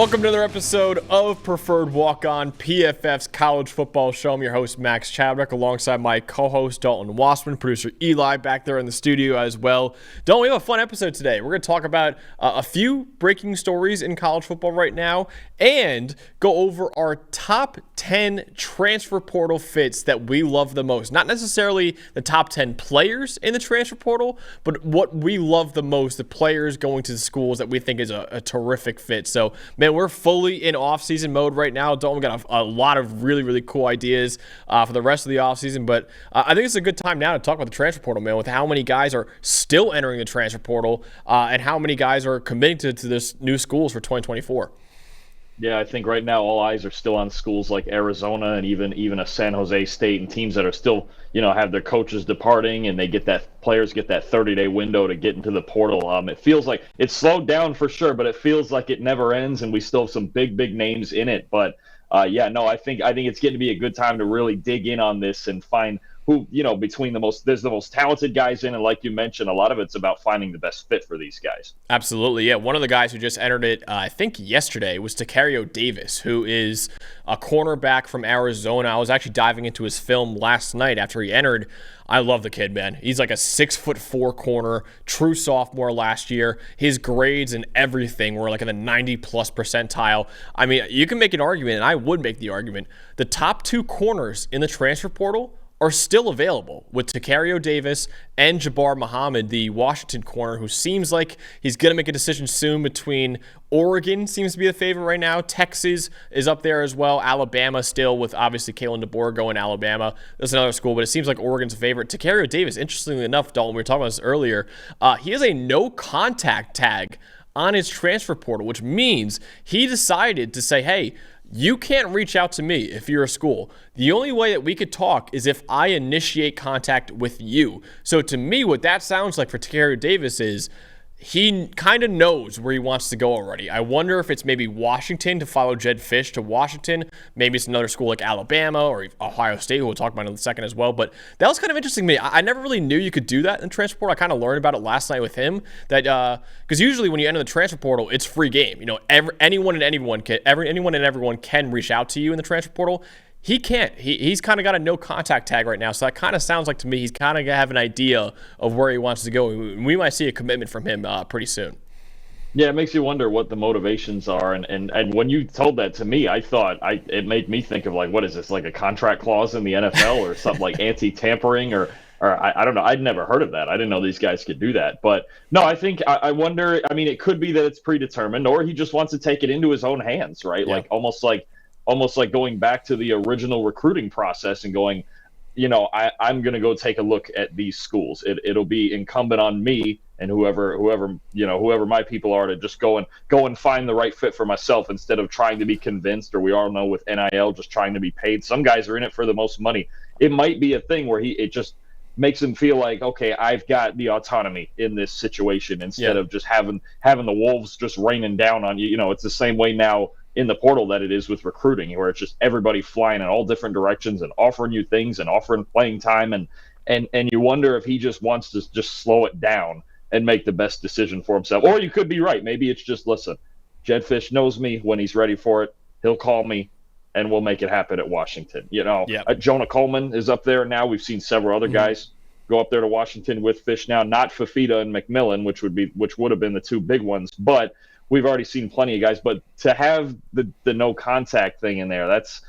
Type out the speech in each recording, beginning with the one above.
Welcome to another episode of Preferred Walk-On, PFF's college football show. I'm your host, Max Chadwick, alongside my co-host, Dalton Wasserman, producer Eli back there in the studio as well. Dalton, we have a fun episode today. We're going to talk about a few breaking stories in college football right now and go over our top 10 transfer portal fits that we love the most. Not necessarily the top 10 players in the transfer portal, but what we love the most, the players going to the schools that we think is a terrific fit. So, man, we're fully in off-season mode right now. Dalton, we got a lot of really, really cool ideas for the rest of the off-season, but I think it's a good time now to talk about the transfer portal, man, with how many guys are still entering the transfer portal and how many guys are committing to this new schools for 2024. Yeah, I think right now all eyes are still on schools like Arizona and even a San Jose State and teams that are still, have their coaches departing and players get that 30-day window to get into the portal. It feels like it's slowed down for sure, but it feels like it never ends and we still have some big names in it. But I think it's getting to be a good time to really dig in on this and find who, between there's the most talented guys in, and like you mentioned, a lot of it's about finding the best fit for these guys. Absolutely, yeah. One of the guys who just entered it, I think yesterday, was Tacario Davis, who is a cornerback from Arizona. I was actually diving into his film last night after he entered. I love the kid, man. He's like a 6'4" corner, true sophomore last year. His grades and everything were like in the 90-plus percentile. I mean, you can make an argument, and I would make the argument, the top two corners in the transfer portal are still available with Tacario Davis and Jabbar Muhammad, the Washington corner, who seems like he's going to make a decision soon between Oregon seems to be the favorite right now. Texas is up there as well. Alabama still with obviously Kalen DeBoer going Alabama. That's another school, but it seems like Oregon's a favorite. Tacario Davis, interestingly enough, Dalton, we were talking about this earlier, he has a no-contact tag on his transfer portal, which means he decided to say, hey, you can't reach out to me if you're a school. The only way that we could talk is if I initiate contact with you. So to me, what that sounds like for Tacario Davis is he kind of knows where he wants to go already. I wonder if it's maybe Washington to follow Jedd Fisch to Washington. Maybe it's another school like Alabama or Ohio State, who we'll talk about in a second as well. But that was kind of interesting to me. I never really knew you could do that in the transfer portal. I kind of learned about it last night with him. That because usually when you enter the transfer portal, it's free game. Anyone and everyone can reach out to you in the transfer portal. He can't. He's kind of got a no-contact tag right now, so that kind of sounds like to me he's kind of going to have an idea of where he wants to go. We might see a commitment from him pretty soon. Yeah, it makes you wonder what the motivations are. And when you told that to me, I thought it made me think of, like, what is this, like a contract clause in the NFL or something like anti-tampering or I don't know. I'd never heard of that. I didn't know these guys could do that. But no, I wonder, I mean, it could be that it's predetermined or he just wants to take it into his own hands, right? Yeah. Like almost like going back to the original recruiting process and going, I'm going to go take a look at these schools. It'll be incumbent on me and whoever my people are to just go and find the right fit for myself instead of trying to be convinced, or we all know with NIL just trying to be paid. Some guys are in it for the most money. It might be a thing where it just makes him feel like, okay, I've got the autonomy in this situation instead of just having the wolves just raining down on you. It's the same way now in the portal that it is with recruiting, where it's just everybody flying in all different directions and offering you things and offering playing time. And you wonder if he just wants to just slow it down and make the best decision for himself. Or you could be right. Maybe it's just, listen, Jedd Fisch knows me. When he's ready for it, he'll call me and we'll make it happen at Washington. Jonah Coleman is up there now. We've seen several other guys go up there to Washington with Fisch now, not Fafita and McMillan, which would have been the two big ones, but we've already seen plenty of guys. But to have the no contact thing in there, that's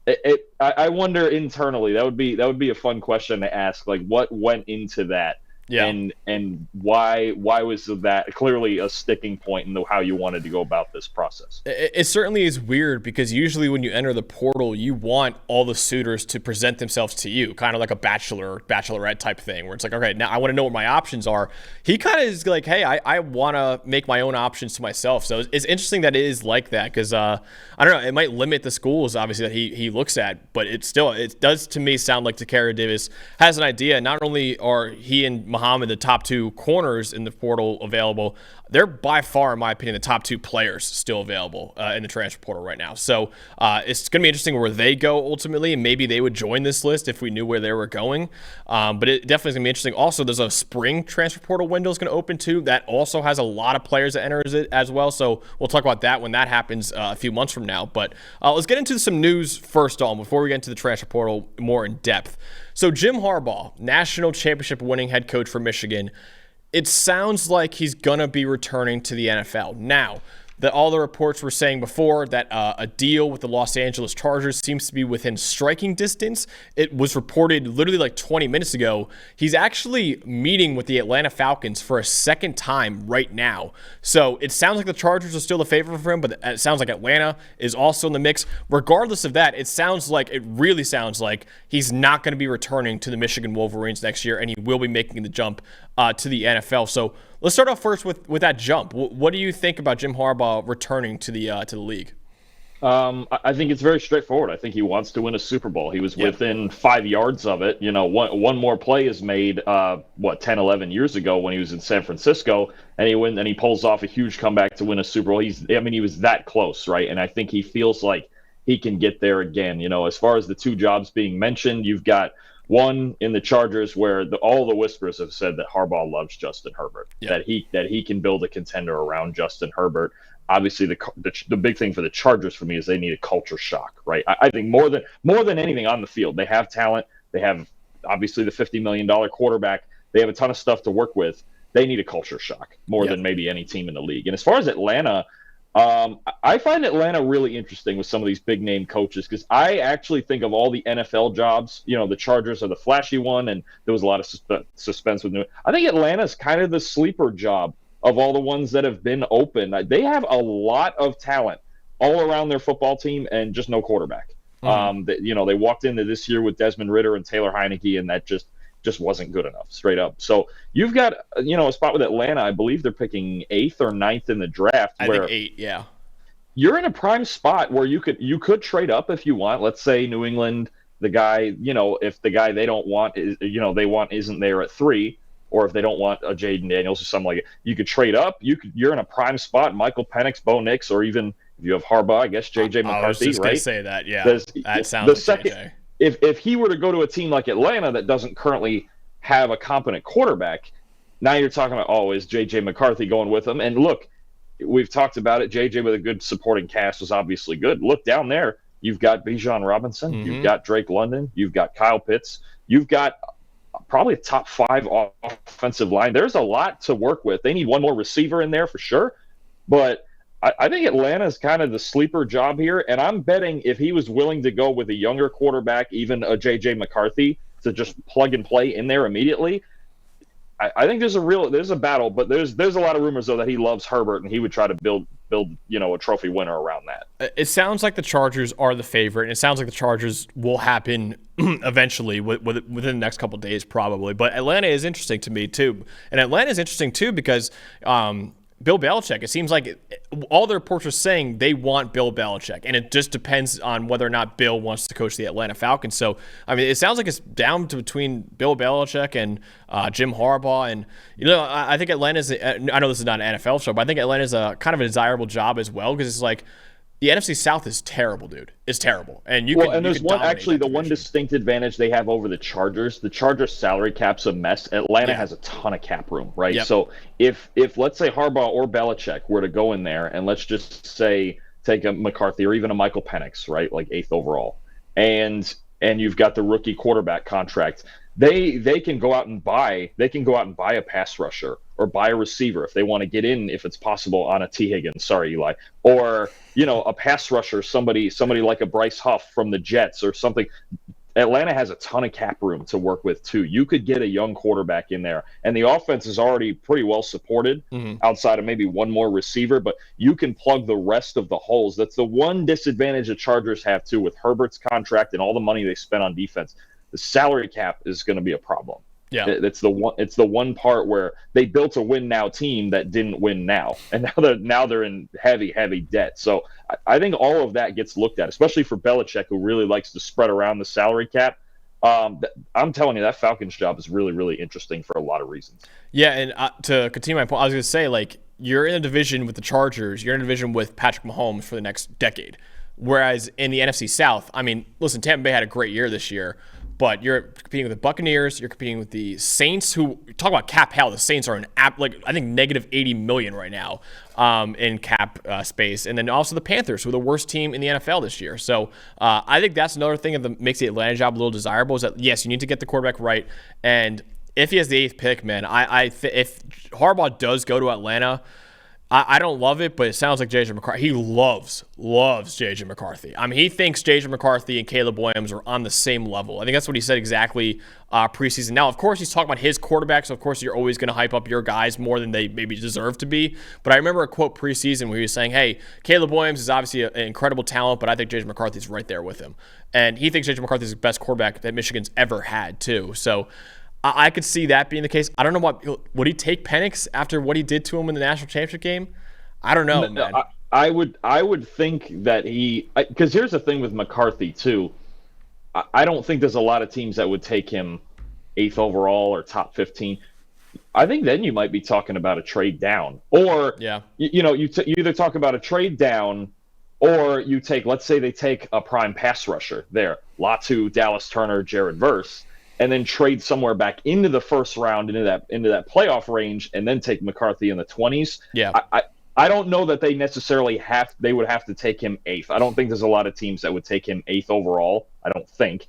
it. I wonder internally, that would be a fun question to ask, like what went into that. Yeah. And why was that clearly a sticking point in how you wanted to go about this process? It certainly is weird because usually when you enter the portal, you want all the suitors to present themselves to you, kind of like a bachelorette type thing, where it's like, okay, now I want to know what my options are. He kind of is like, hey, I want to make my own options to myself. So it's interesting that it is like that because I don't know, it might limit the schools obviously that he looks at, but it does to me sound like Tacario Davis has an idea. Not only are he and Muhammad, the top two corners in the portal available, they're by far, in my opinion, the top two players still available in the transfer portal right now. So it's going to be interesting where they go ultimately, and maybe they would join this list if we knew where they were going. But it definitely is going to be interesting. Also, there's a spring transfer portal window is going to open too. That also has a lot of players that enters it as well. So we'll talk about that when that happens a few months from now. But let's get into some news first on before we get into the transfer portal more in depth. So Jim Harbaugh, national championship winning head coach for Michigan, it sounds like he's going to be returning to the NFL. Now, all the reports were saying before that a deal with the Los Angeles Chargers seems to be within striking distance. It was reported literally like 20 minutes ago. He's actually meeting with the Atlanta Falcons for a second time right now. So it sounds like the Chargers are still the favorite for him, but it sounds like Atlanta is also in the mix. Regardless of that, it really sounds like he's not going to be returning to the Michigan Wolverines next year, and he will be making the jump to the NFL. So let's start off first with that jump. What do you think about Jim Harbaugh returning to the league? I think it's very straightforward. I think he wants to win a Super Bowl. He was within 5 yards of it. One more play is made, 10, 11 years ago when he was in San Francisco, and he pulls off a huge comeback to win a Super Bowl. He was that close, right? And I think he feels like he can get there again. As far as the two jobs being mentioned, you've got one in the Chargers where all the whispers have said that Harbaugh loves Justin Herbert, that he can build a contender around Justin Herbert. Obviously, the big thing for the Chargers for me is they need a culture shock, right? I think more than anything on the field, they have talent. They have obviously the $50 million quarterback. They have a ton of stuff to work with. They need a culture shock more than maybe any team in the league. And as far as Atlanta, I find Atlanta really interesting with some of these big name coaches because I actually think of all the NFL jobs, the Chargers are the flashy one, and there was a lot of suspense with New. I think Atlanta's kind of the sleeper job of all the ones that have been open. They have a lot of talent all around their football team and just no quarterback. They walked into this year with Desmond Ridder and Taylor Heineke, and that just wasn't good enough, straight up. So you've got, a spot with Atlanta. I believe they're picking 8th or 9th in the draft. I think 8, yeah. You're in a prime spot where you could trade up if you want. Let's say New England, the guy, if the guy they don't want is, they want isn't there at 3, or if they don't want a Jaden Daniels or something like it, you could trade up. You're in a prime spot. Michael Penix, Bo Nix, or even if you have Harbaugh, I guess JJ McCarthy, right? I was just going to say that, yeah. That sounds like JJ. If he were to go to a team like Atlanta that doesn't currently have a competent quarterback, now you're talking about, is J.J. McCarthy going with him? And look, we've talked about it. J.J. with a good supporting cast was obviously good. Look down there. You've got Bijan Robinson. Mm-hmm. You've got Drake London. You've got Kyle Pitts. You've got probably a top 5 offensive line. There's a lot to work with. They need one more receiver in there for sure. But I think Atlanta is kind of the sleeper job here, and I'm betting if he was willing to go with a younger quarterback, even a J.J. McCarthy, to just plug and play in there immediately, I think there's a battle, but there's a lot of rumors though that he loves Herbert and he would try to build a trophy winner around that. It sounds like the Chargers are the favorite, and it sounds like the Chargers will happen eventually within the next couple of days probably. But Atlanta is interesting to me too, and Atlanta is interesting too because Bill Belichick, it seems like all the reports are saying they want Bill Belichick, and it just depends on whether or not Bill wants to coach the Atlanta Falcons. So, I mean, it sounds like it's down to between Bill Belichick and Jim Harbaugh. And, I think Atlanta's, I know this is not an NFL show, but I think Atlanta's a kind of a desirable job as well because it's like, the NFC South is terrible, dude. It's terrible. And there's one distinct advantage they have over the Chargers. The Chargers salary cap's a mess. Atlanta has a ton of cap room, right? Yep. So if let's say Harbaugh or Belichick were to go in there and let's just say take a McCarthy or even a Michael Penix, right? Like 8th overall. And you've got the rookie quarterback contract. They can go out and buy a pass rusher or buy a receiver if they want to get in, if it's possible, on a T. Higgins. Sorry, Eli. Or, a pass rusher, somebody like a Bryce Huff from the Jets or something. Atlanta has a ton of cap room to work with too. You could get a young quarterback in there, and the offense is already pretty well supported outside of maybe one more receiver, but you can plug the rest of the holes. That's the one disadvantage the Chargers have too with Herbert's contract and all the money they spent on defense. The salary cap is going to be a problem. Yeah, it's the one part where they built a win now team that didn't win now, and now they're in heavy debt. So I think all of that gets looked at, especially for Belichick, who really likes to spread around the salary cap. I'm telling you, that Falcons job is really, really interesting for a lot of reasons. Yeah, and to continue my point, I was going to say, like, you're in a division with the Chargers, you're in a division with Patrick Mahomes for the next decade. Whereas in the NFC South, I mean, listen, Tampa Bay had a great year this year, but you're competing with the Buccaneers, you're competing with the Saints, who talk about cap hell. The Saints are like I think negative 80 million right now in cap space, and then also the Panthers, who are the worst team in the NFL this year. So I think that's another thing that makes the Atlanta job a little desirable. Is that yes, you need to get the quarterback right, and if he has the 8th pick, man, if Harbaugh does go to Atlanta. I don't love it, but it sounds like J.J. McCarthy. He loves J.J. McCarthy. I mean, he thinks J.J. McCarthy and Caleb Williams are on the same level. I think that's what he said exactly preseason. Now, of course, he's talking about his quarterback, so of course you're always going to hype up your guys more than they maybe deserve to be. But I remember a quote preseason where he was saying, hey, Caleb Williams is obviously an incredible talent, but I think J.J. McCarthy's right there with him. And he thinks J.J. McCarthy's the best quarterback that Michigan's ever had, too. So I could see that being the case. I don't know would he take Penix after what he did to him in the national championship game? I don't know, man. I would think that because here's the thing with McCarthy too. I don't think there's a lot of teams that would take him 8th overall or top 15. I think then you might be talking about a trade down, or you either talk about a trade down, or you take, let's say they take a prime pass rusher there, Latu, Dallas Turner, Jared Verse, and then trade somewhere back into the first round into that playoff range, and then take McCarthy in the 20s. Yeah. I don't know that they necessarily they would have to take him 8th. I don't think there's a lot of teams that would take him 8th overall. I don't think.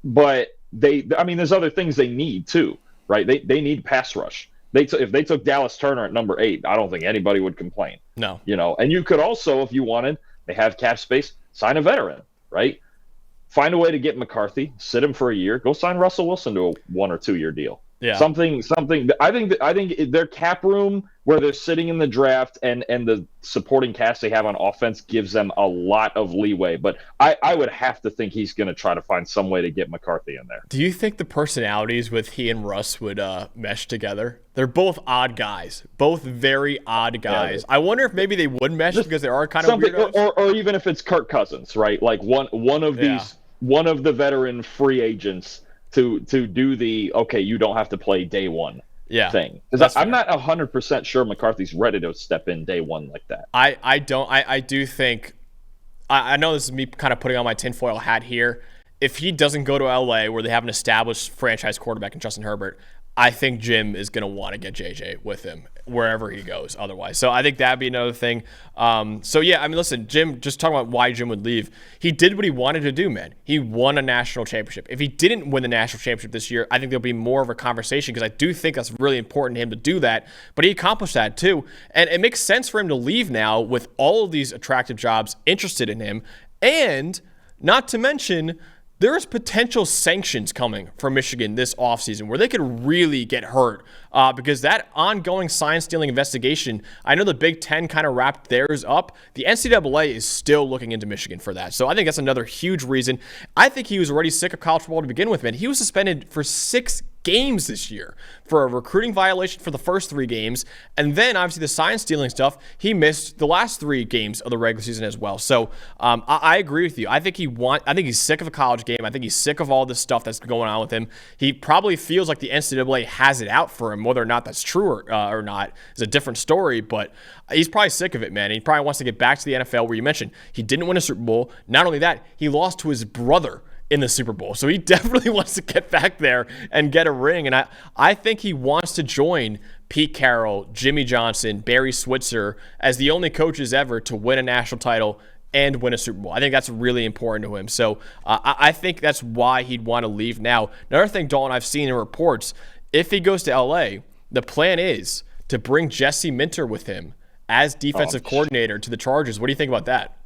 But there's other things they need too, right? They need pass rush. If they took Dallas Turner at number 8, I don't think anybody would complain. No. And you could also, if you wanted, they have cap space, sign a veteran, right? Find a way to get McCarthy, sit him for a year, go sign Russell Wilson to a 1 or 2 year deal. Yeah. Something. I think their cap room where they're sitting in the draft and the supporting cast they have on offense gives them a lot of leeway. But I would have to think he's going to try to find some way to get McCarthy in there. Do you think the personalities with he and Russ would mesh together? They're both odd guys, both very odd guys. Yeah, I wonder if maybe they would mesh because they are kind of weirdos. Or even if it's Kirk Cousins, right? Like one of the veteran free agents. To do the you don't have to play day one thing, because I'm not 100% sure McCarthy's ready to step in day one like that. I do think I know this is me kind of putting on my tinfoil hat here. If he doesn't go to LA where they have an established franchise quarterback in Justin Herbert, I think Jim is going to want to get JJ with him wherever he goes otherwise. So I think that'd be another thing. Listen, Jim, just talking about why Jim would leave. He did what he wanted to do, man. He won a national championship. If he didn't win the national championship this year, I think there'll be more of a conversation because I do think that's really important to him to do that. But he accomplished that too. And it makes sense for him to leave now with all of these attractive jobs interested in him. And not to mention, there is potential sanctions coming for Michigan this offseason where they could really get hurt because that ongoing sign-stealing investigation, I know the Big Ten kind of wrapped theirs up. The NCAA is still looking into Michigan for that. So I think that's another huge reason. I think he was already sick of college football to begin with, man. He was suspended for 6 games this year for a recruiting violation for the first 3 games, and then obviously the sign stealing stuff, he missed the last 3 games of the regular season as well. So I agree with you. I think he's sick of the college game. I think he's sick of all this stuff that's going on with him. He probably feels like the NCAA has it out for him. Whether or not that's true or not is a different story, but he's probably sick of it, man. He probably wants to get back to the NFL, where you mentioned he didn't win a Super Bowl. Not only that, he lost to his brother in the Super Bowl. So he definitely wants to get back there and get a ring. And I think he wants to join Pete Carroll, Jimmy Johnson, Barry Switzer as the only coaches ever to win a national title and win a Super Bowl. I think that's really important to him. So I think that's why he'd want to leave now. Another thing, Dalton, I've seen in reports, if he goes to LA, the plan is to bring Jesse Minter with him as defensive coordinator to the Chargers. What do you think about that?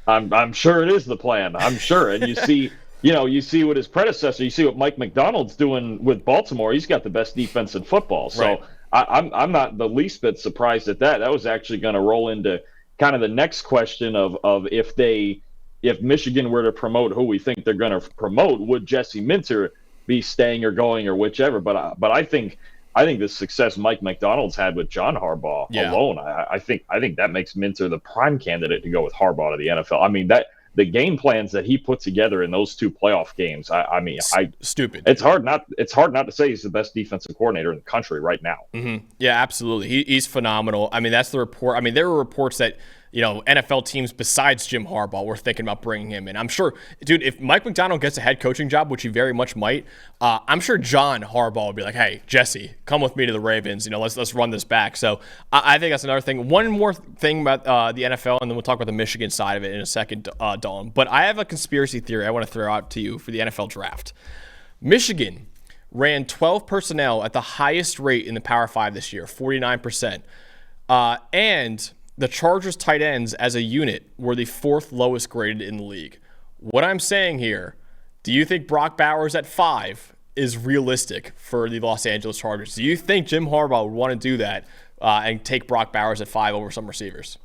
I'm sure it is the plan. I'm sure. And you see... you see what his predecessor, you see what Mike McDonald's doing with Baltimore. He's got the best defense in football. So right. I'm not the least bit surprised at that. That was actually going to roll into kind of the next question of if Michigan were to promote who we think they're going to promote, would Jesse Minter be staying or going or whichever? But I think the success Mike McDonald's had with John Harbaugh alone, I think that makes Minter the prime candidate to go with Harbaugh to the NFL. I mean, the game plans that he put together in those 2 playoff games, I mean, stupid. It's hard not to say he's the best defensive coordinator in the country right now. Mm-hmm. Yeah, absolutely. He's phenomenal. I mean, that's the report. I mean, there were reports that, NFL teams besides Jim Harbaugh were thinking about bringing him in. I'm sure, dude, if Mike McDonald gets a head coaching job, which he very much might, I'm sure John Harbaugh would be like, hey, Jesse, come with me to the Ravens. Let's run this back. So I think that's another thing. One more thing about the NFL, and then we'll talk about the Michigan side of it in a second, Dalton. But I have a conspiracy theory I want to throw out to you for the NFL draft. Michigan ran 12 personnel at the highest rate in the Power 5 this year, 49%. And the Chargers tight ends as a unit were the 4th lowest graded in the league. What I'm saying here, do you think Brock Bowers at 5 is realistic for the Los Angeles Chargers? Do you think Jim Harbaugh would want to do that and take Brock Bowers at 5 over some receivers?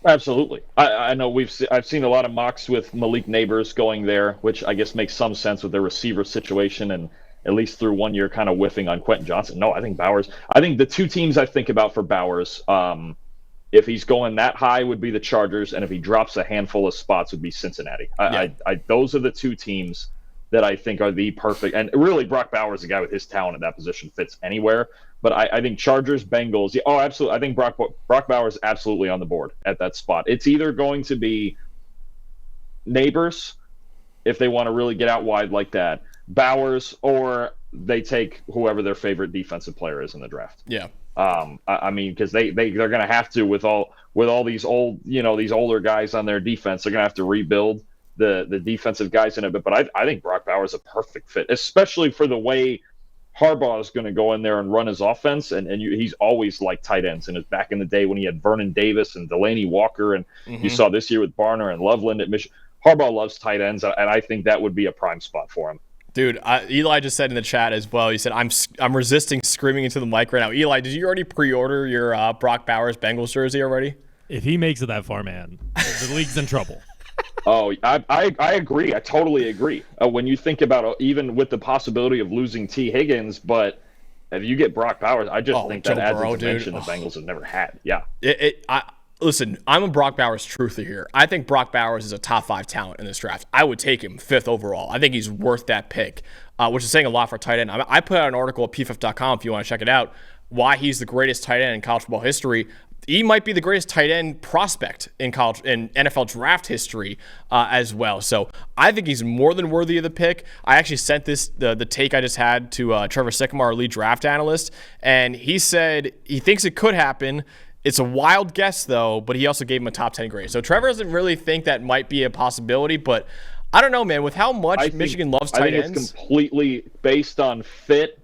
Absolutely. I know I've seen a lot of mocks with Malik Neighbors going there, which I guess makes some sense with their receiver situation and at least through 1 year kind of whiffing on Quentin Johnson. No, I think the 2 teams I think about for Bowers, if he's going that high, would be the Chargers, and if he drops a handful of spots, would be Cincinnati. Those are the 2 teams that I think are the perfect. And really, Brock Bowers, a guy with his talent at that position, fits anywhere. But I think Chargers, Bengals. Yeah, absolutely. I think Brock Bowers absolutely on the board at that spot. It's either going to be Neighbors, if they want to really get out wide like that, Bowers, or they take whoever their favorite defensive player is in the draft. Yeah. I mean, because they're going to have to with all these these older guys on their defense, they're going to have to rebuild the defensive guys in a bit. But I think Brock Bowers is a perfect fit, especially for the way Harbaugh is going to go in there and run his offense. And he's always liked tight ends. And back in the day when he had Vernon Davis and Delaney Walker, and you saw this year with Barner and Loveland at Michigan, Harbaugh loves tight ends, and I think that would be a prime spot for him. Dude, Eli just said in the chat as well, he said, I'm resisting screaming into the mic right now. Eli, did you already pre-order your Brock Bowers Bengals jersey already? If he makes it that far, man, the league's in trouble. Oh, I agree. I totally agree. When you think about even with the possibility of losing T. Higgins, but if you get Brock Bowers, I just think that adds a dimension the Bengals have never had. Yeah. Listen, I'm a Brock Bowers truther here. I think Brock Bowers is a top 5 talent in this draft. I would take him 5th overall. I think he's worth that pick, which is saying a lot for tight end. I put out an article at pff.com if you want to check it out, why he's the greatest tight end in college football history. He might be the greatest tight end prospect in NFL draft history as well. So I think he's more than worthy of the pick. I actually sent the take I just had to Trevor Sycamore, our lead draft analyst, and he said he thinks it could happen. It's a wild guess, though, but he also gave him a top 10 grade. So Trevor doesn't really think that might be a possibility, but I don't know, man. With how much Michigan loves tight ends. It's completely based on fit,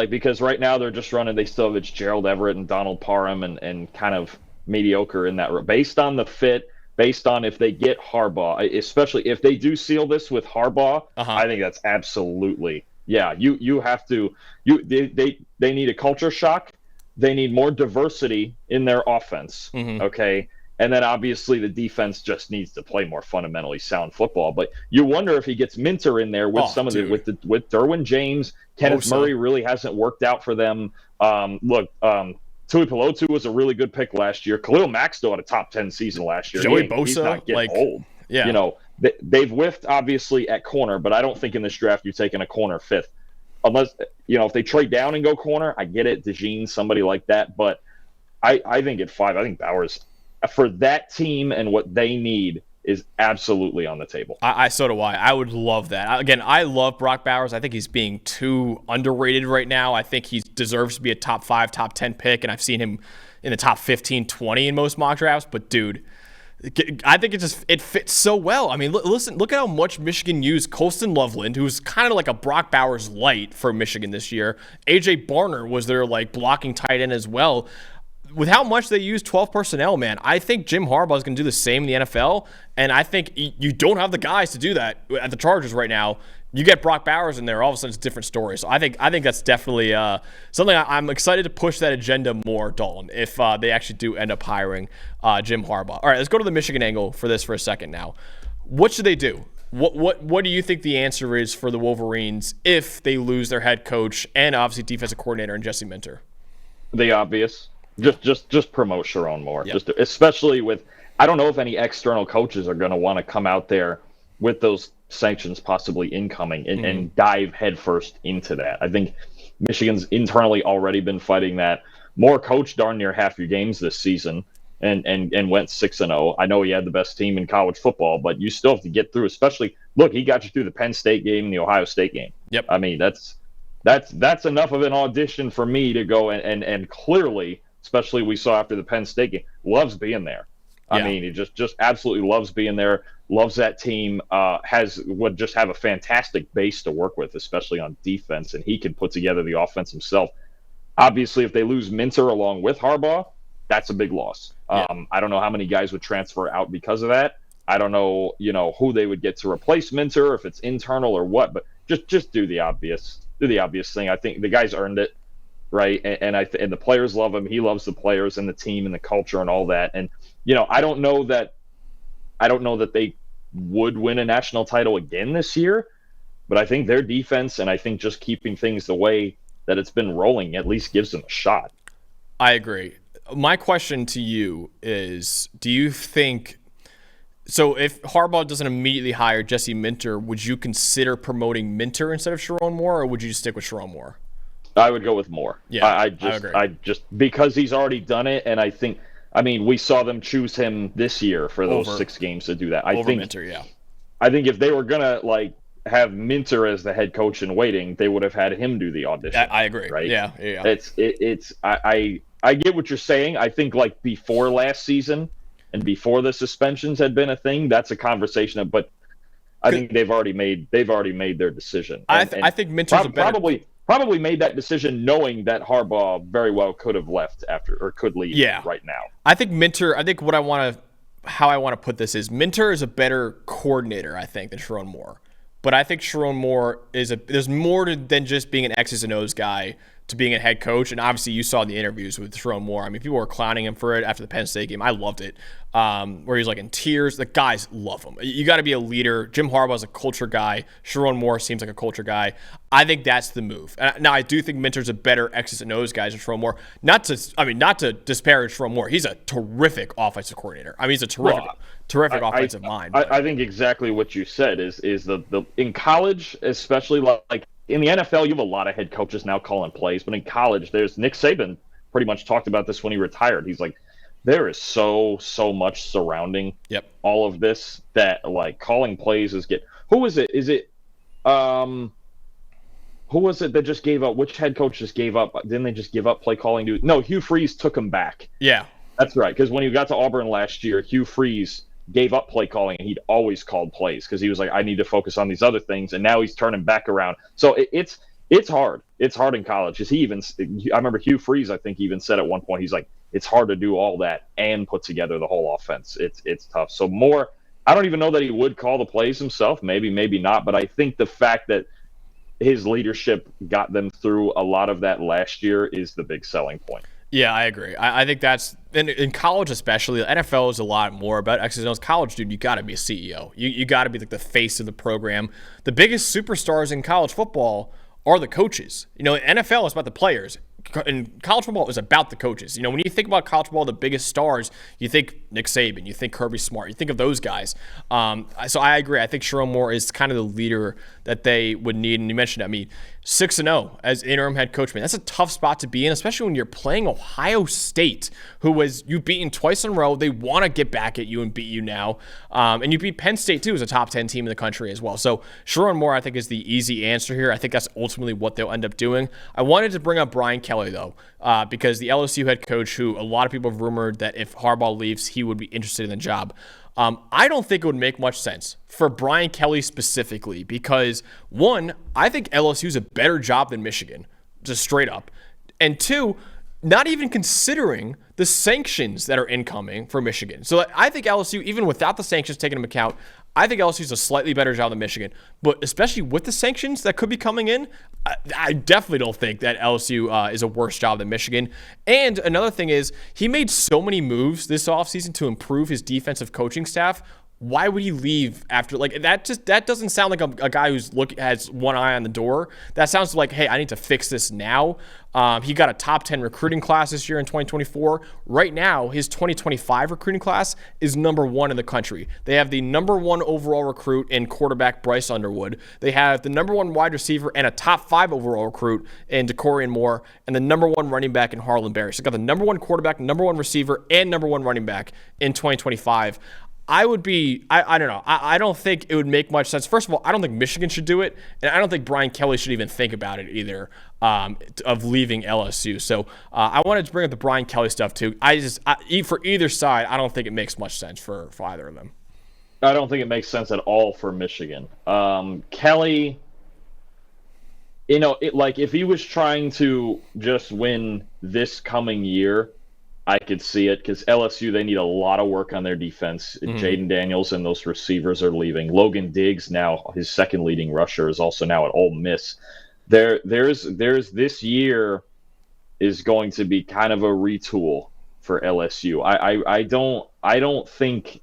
because right now they're just running, they still have Gerald Everett and Donald Parham and kind of mediocre in that. Based on the fit, based on if they get Harbaugh, especially if they do seal this with Harbaugh, I think that's absolutely, yeah, you have to, they need a culture shock. They need more diversity in their offense, okay? And then obviously the defense just needs to play more fundamentally sound football. But you wonder if he gets Minter in there with with Derwin James. Kenneth Murray really hasn't worked out for them. Tui Pelotu was a really good pick last year. Khalil Mack still had a top 10 season last year. Joey Bosa, he's not getting old. Yeah. They've whiffed obviously at corner, but I don't think in this draft you're taking a corner 5th. Unless, if they trade down and go corner, I get it, DeJean, somebody like that. But I think at 5, I think Bowers, for that team and what they need, is absolutely on the table. So do I. I would love that. Again, I love Brock Bowers. I think he's being too underrated right now. I think he deserves to be a top 5, top 10 pick, and I've seen him in the top 15, 20 in most mock drafts. But, dude, I think it fits so well. I mean, listen, look at how much Michigan used Colston Loveland, who's kind of like a Brock Bowers light for Michigan this year. A.J. Barner was their blocking tight end as well. With how much they use 12 personnel, man, I think Jim Harbaugh is going to do the same in the NFL, and I think you don't have the guys to do that at the Chargers right now. You get Brock Bowers in there, all of a sudden it's a different story. So I think that's definitely something I'm excited to push that agenda more, Dalton, if they actually do end up hiring Jim Harbaugh. All right, let's go to the Michigan angle for this for a second now. What should they do? What do you think the answer is for the Wolverines if they lose their head coach and obviously defensive coordinator and Jesse Minter? The obvious. Just promote Sharon Moore. Yep. Especially with I don't know if any external coaches are going to want to come out there with those sanctions possibly incoming and dive headfirst into that. I think Michigan's internally already been fighting that. Moore coached darn near half your games this season and went 6-0. I know he had the best team in college football, but you still have to get through, especially, look, he got you through the Penn State game and the Ohio State game. Yep. I mean, that's enough of an audition for me to go and clearly, especially we saw after the Penn State game, loves being there. I mean, he just absolutely loves being there, loves that team, would just have a fantastic base to work with, especially on defense, and he can put together the offense himself. Obviously, if they lose Minter along with Harbaugh, that's a big loss. I don't know how many guys would transfer out because of that. I don't know, who they would get to replace Minter, if it's internal or what, but just do the obvious. Do the obvious thing. I think the guy's earned it, right? And the players love him. He loves the players and the team and the culture and all that. And I don't know that they would win a national title again this year, but I think their defense and I think just keeping things the way that it's been rolling at least gives them a shot. I agree. My question to you is, do you think so if Harbaugh doesn't immediately hire Jesse Minter, would you consider promoting Minter instead of Sharon Moore, or would you just stick with Sharon Moore? I would go with Moore. Yeah, I just because he's already done it, and I mean, we saw them choose him this year for those 6 games to do that. I think Minter, yeah. I think if they were gonna have Minter as the head coach in waiting, they would have had him do the audition. I agree. Right? Yeah. I get what you're saying. I think before last season and before the suspensions had been a thing, that's a conversation. But I think they've already made their decision. I think Minter's probably made that decision knowing that Harbaugh very well could have left could leave right now. I think Minter. I think how I want to put this is Minter is a better coordinator, I think, than Sharon Moore. But I think Sharon Moore there's more than just being an X's and O's guy to being a head coach. And obviously you saw the interviews with Sharon Moore. I mean, people were clowning him for it after the Penn State game. I loved it. Where he's in tears. The guys love him. You got to be a leader. Jim Harbaugh's a culture guy. Sharon Moore seems like a culture guy. I think that's the move. Now, I do think Minter's a better X's and O's guy than Sharon Moore. Not to disparage Sharon Moore. He's a terrific offensive coordinator. I mean, he's a terrific offensive mind. I think exactly what you said is the in college, especially in the NFL, you have a lot of head coaches now calling plays, but in college, there's Nick Saban pretty much talked about this when he retired. He's like, there is so much surrounding all of this that calling plays who was it? Is it who was it that just gave up? Which head coach just gave up? Didn't they just give up play calling? No, Hugh Freeze took him back. Yeah. That's right, because when he got to Auburn last year, Hugh Freeze gave up play calling, and he'd always called plays because he was like, I need to focus on these other things, and now he's turning back around. So it's hard. It's hard in college. I remember Hugh Freeze, I think, even said at one point, he's like, it's hard to do all that and put together the whole offense. It's tough. So Moore, I don't even know that he would call the plays himself. Maybe not. But I think the fact that his leadership got them through a lot of that last year is the big selling point. Yeah, I agree. I think that's in college especially. The NFL is a lot more about X's and O's. College, dude, you got to be a CEO. You got to be the face of the program. The biggest superstars in college football are the coaches. NFL is about the players. And college football is about the coaches. When you think about college football, the biggest stars, you think Nick Saban, you think Kirby Smart, you think of those guys. So I agree. I think Sharon Moore is kind of the leader that they would need. And you mentioned, 6-0 as interim head coach. Man, that's a tough spot to be in, especially when you're playing Ohio State, you've beaten twice in a row. They want to get back at you and beat you now. And you beat Penn State, too, as a top 10 team in the country as well. So Sharon Moore, I think, is the easy answer here. I think that's ultimately what they'll end up doing. I wanted to bring up Brian Kelly, though, because the LSU head coach, who a lot of people have rumored that if Harbaugh leaves, he would be interested in the job. I don't think it would make much sense for Brian Kelly specifically because, one, I think LSU is a better job than Michigan, just straight up. And two, not even considering the sanctions that are incoming for Michigan. So I think LSU, even without the sanctions taken into account, I think LSU is a slightly better job than Michigan. But especially with the sanctions that could be coming in, I definitely don't think that LSU is a worse job than Michigan. And another thing is he made so many moves this offseason to improve his defensive coaching staff. why would he leave after like that? That doesn't sound like a guy who's has one eye on the door. That sounds like, hey, I need to fix this now. He got a top 10 recruiting class this year in 2024. Right now, his 2025 recruiting class is number 1 in the country. They have the number 1 overall recruit in quarterback Bryce Underwood. They have the number 1 wide receiver and a top 5 overall recruit in DeCorian Moore, and the number 1 running back in Harlan Barry. So they got the number 1 quarterback, number 1 receiver, and number 1 running back in 2025. I don't know. I don't think it would make much sense. First of all, I don't think Michigan should do it, and I don't think Brian Kelly should even think about it either, of leaving LSU. So I wanted to bring up the Brian Kelly stuff too. For either side, I don't think it makes much sense for either of them. I don't think it makes sense at all for Michigan. Kelly, like if he was trying to just win this coming year, I could see it because LSU, they need a lot of work on their defense. Jaden Daniels and those receivers are leaving. Logan Diggs, now his second leading rusher, is also now at Ole Miss. There's this year is going to be kind of a retool for LSU. I don't think,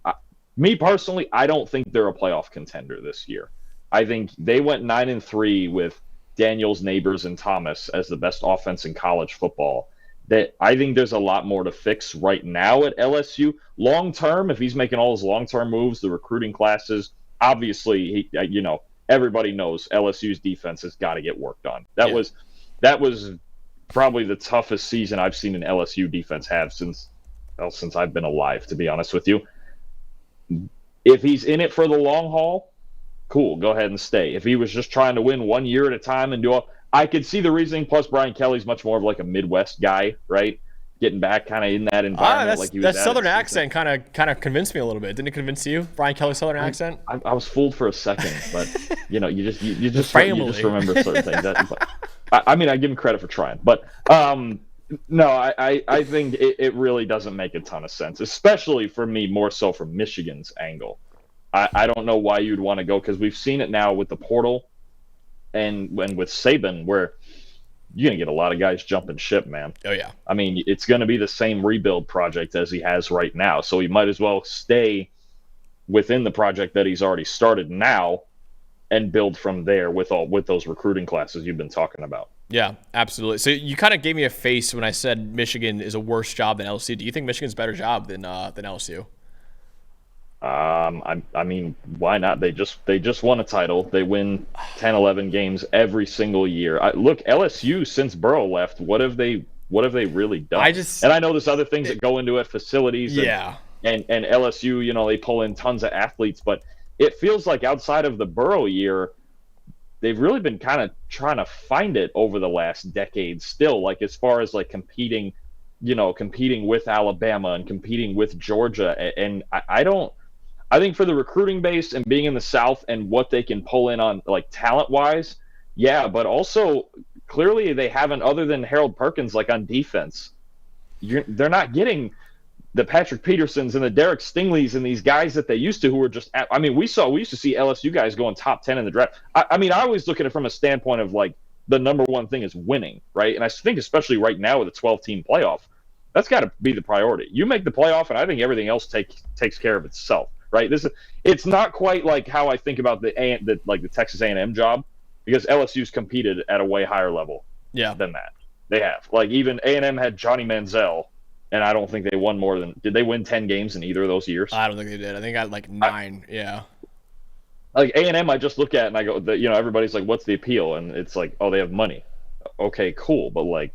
me personally, I don't think they're a playoff contender this year. I think they went 9-3 with Daniels, Neighbors, and Thomas as the best offense in college football. That I think there's a lot more to fix right now at LSU. Long term, if he's making all his long-term moves, the recruiting classes, obviously, everybody knows LSU's defense has got to get worked on. That was probably the toughest season I've seen an LSU defense have since I've been alive, to be honest with you. If he's in it for the long haul, cool, go ahead and stay. If he was just trying to win 1 year at a time and do all, I could see the reasoning. Plus, Brian Kelly's much more of like a Midwest guy, right? Getting back kind of in that environment. Like he was that Southern accent kind of convinced me a little bit. Didn't it convince you, Brian Kelly's Southern accent? I was fooled for a second, but you just remember certain things. I mean, I give him credit for trying, but no, I think it really doesn't make a ton of sense, especially for me, more so from Michigan's angle. I don't know why you'd want to go, because we've seen it now with the portal. And with Saban, where you're going to get a lot of guys jumping ship, man. Oh, yeah. I mean, it's going to be the same rebuild project as he has right now. So he might as well stay within the project that he's already started now and build from there with those recruiting classes you've been talking about. Yeah, absolutely. So you kind of gave me a face when I said Michigan is a worse job than LSU. Do you think Michigan's a better job than LSU? I mean, why not? They just won a title. They win 10, 11 games every single year. Look, LSU, since Burrow left, what have they really done? And I know there's other things that go into it, facilities. And LSU, they pull in tons of athletes, but it feels like outside of the Burrow year, they've really been kind of trying to find it over the last decade still, like as far as like competing with Alabama and competing with Georgia. And I think for the recruiting base and being in the South and what they can pull in on like talent-wise, yeah, but also clearly they haven't, other than Harold Perkins, like on defense. They're not getting the Patrick Petersons and the Derek Stingleys and these guys that they used to, who were just, I mean, we used to see LSU guys going top 10 in the draft. I mean, I always look at it from a standpoint of like the number one thing is winning, right? And I think especially right now with a 12-team playoff, that's got to be the priority. You make the playoff, and I think everything else takes care of itself. Right. It's not quite like how I think about the Texas A&M job, because LSU's competed at a way higher level than that. They have. Like even A&M had Johnny Manziel, and I don't think they won more than. Did they win 10 games in either of those years? I don't think they did. I think I got like 9. Like A&M, I just look at and I go, everybody's like, what's the appeal? And it's like, oh, they have money. Okay, cool, but like.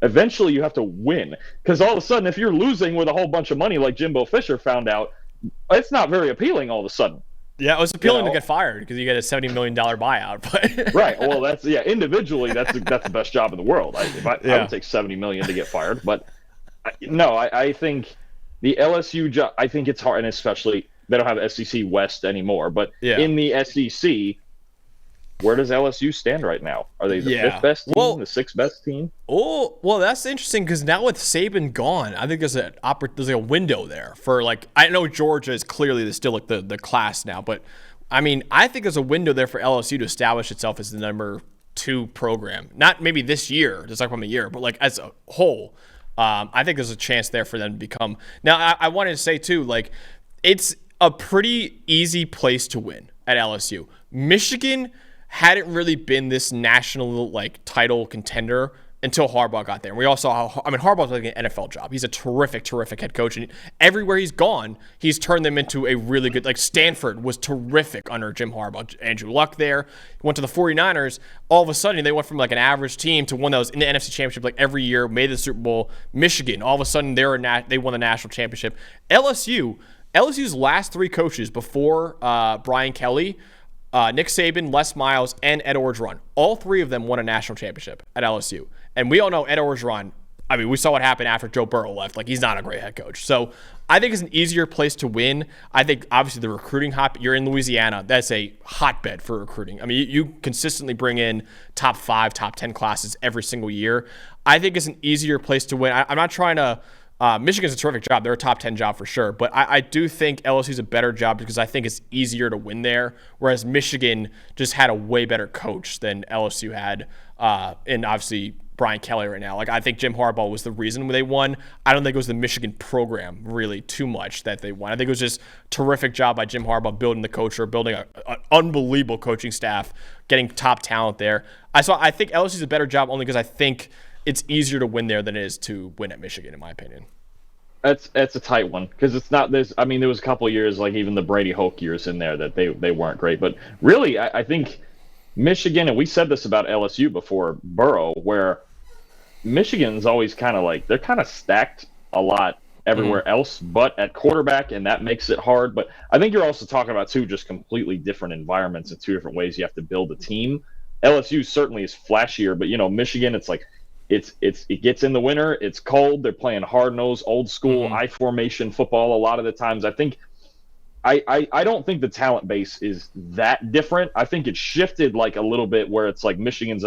Eventually, you have to win, because all of a sudden, if you're losing with a whole bunch of money, like Jimbo Fisher found out, it's not very appealing all of a sudden. Yeah, it was appealing to get fired because you get a $70 million buyout. But right. Well, individually, that's the best job in the world. I would take $70 million to get fired. But no, I think the LSU job, I think it's hard, and especially they don't have SEC West anymore. But in the SEC, where does LSU stand right now? Are they the 5th best team, the 6th best team? Oh, well, that's interesting because now with Saban gone, I think there's a window there for like, I know Georgia is clearly still like the class now, but I mean, I think there's a window there for LSU to establish itself as the number 2 program. Not maybe this year, just like from a year, but like as a whole, I think there's a chance there for them to become. Now, I wanted to say too, like a pretty easy place to win at LSU. Michigan hadn't really been this national title contender until Harbaugh got there. And we all saw how, Harbaugh's like an NFL job. He's a terrific, terrific head coach. And everywhere he's gone, he's turned them into a really good, Stanford was terrific under Jim Harbaugh. Andrew Luck there. He went to the 49ers. All of a sudden, they went from an average team to one that was in the NFC Championship every year, made the Super Bowl. Michigan, all of a sudden, they won the national championship. LSU's last 3 coaches before Brian Kelly, Nick Saban, Les Miles, and Ed Orgeron, all 3 of them won a national championship at LSU. And we all know Ed Orgeron, we saw what happened after Joe Burrow left. He's not a great head coach. So I think it's an easier place to win. I think, obviously, the recruiting you're in Louisiana. That's a hotbed for recruiting. You consistently bring in top 5, top 10 classes every single year. I think it's an easier place to win. I'm not trying to Michigan's a terrific job. They're a top 10 job for sure. But I do think LSU's a better job because I think it's easier to win there, whereas Michigan just had a way better coach than LSU had, and obviously Brian Kelly right now. I think Jim Harbaugh was the reason they won. I don't think it was the Michigan program really too much that they won. I think it was just terrific job by Jim Harbaugh building the culture, building an unbelievable coaching staff, getting top talent there. I think LSU's a better job only because I think it's easier to win there than it is to win at Michigan, in my opinion. That's a tight one because it's not this. There was a couple of years, even the Brady Hoke years in there, that they weren't great. But really, I think Michigan, and we said this about LSU before Burrow, where Michigan's always kind of they're kind of stacked a lot everywhere else, but at quarterback, and that makes it hard. But I think you're also talking about just completely different environments and 2 different ways you have to build a team. LSU certainly is flashier, but Michigan, it's it gets in the winter, it's cold, they're playing hard-nosed, old-school, I formation football a lot of the times. I think I don't think the talent base is that different. I think it's shifted a little bit where it's Michigan's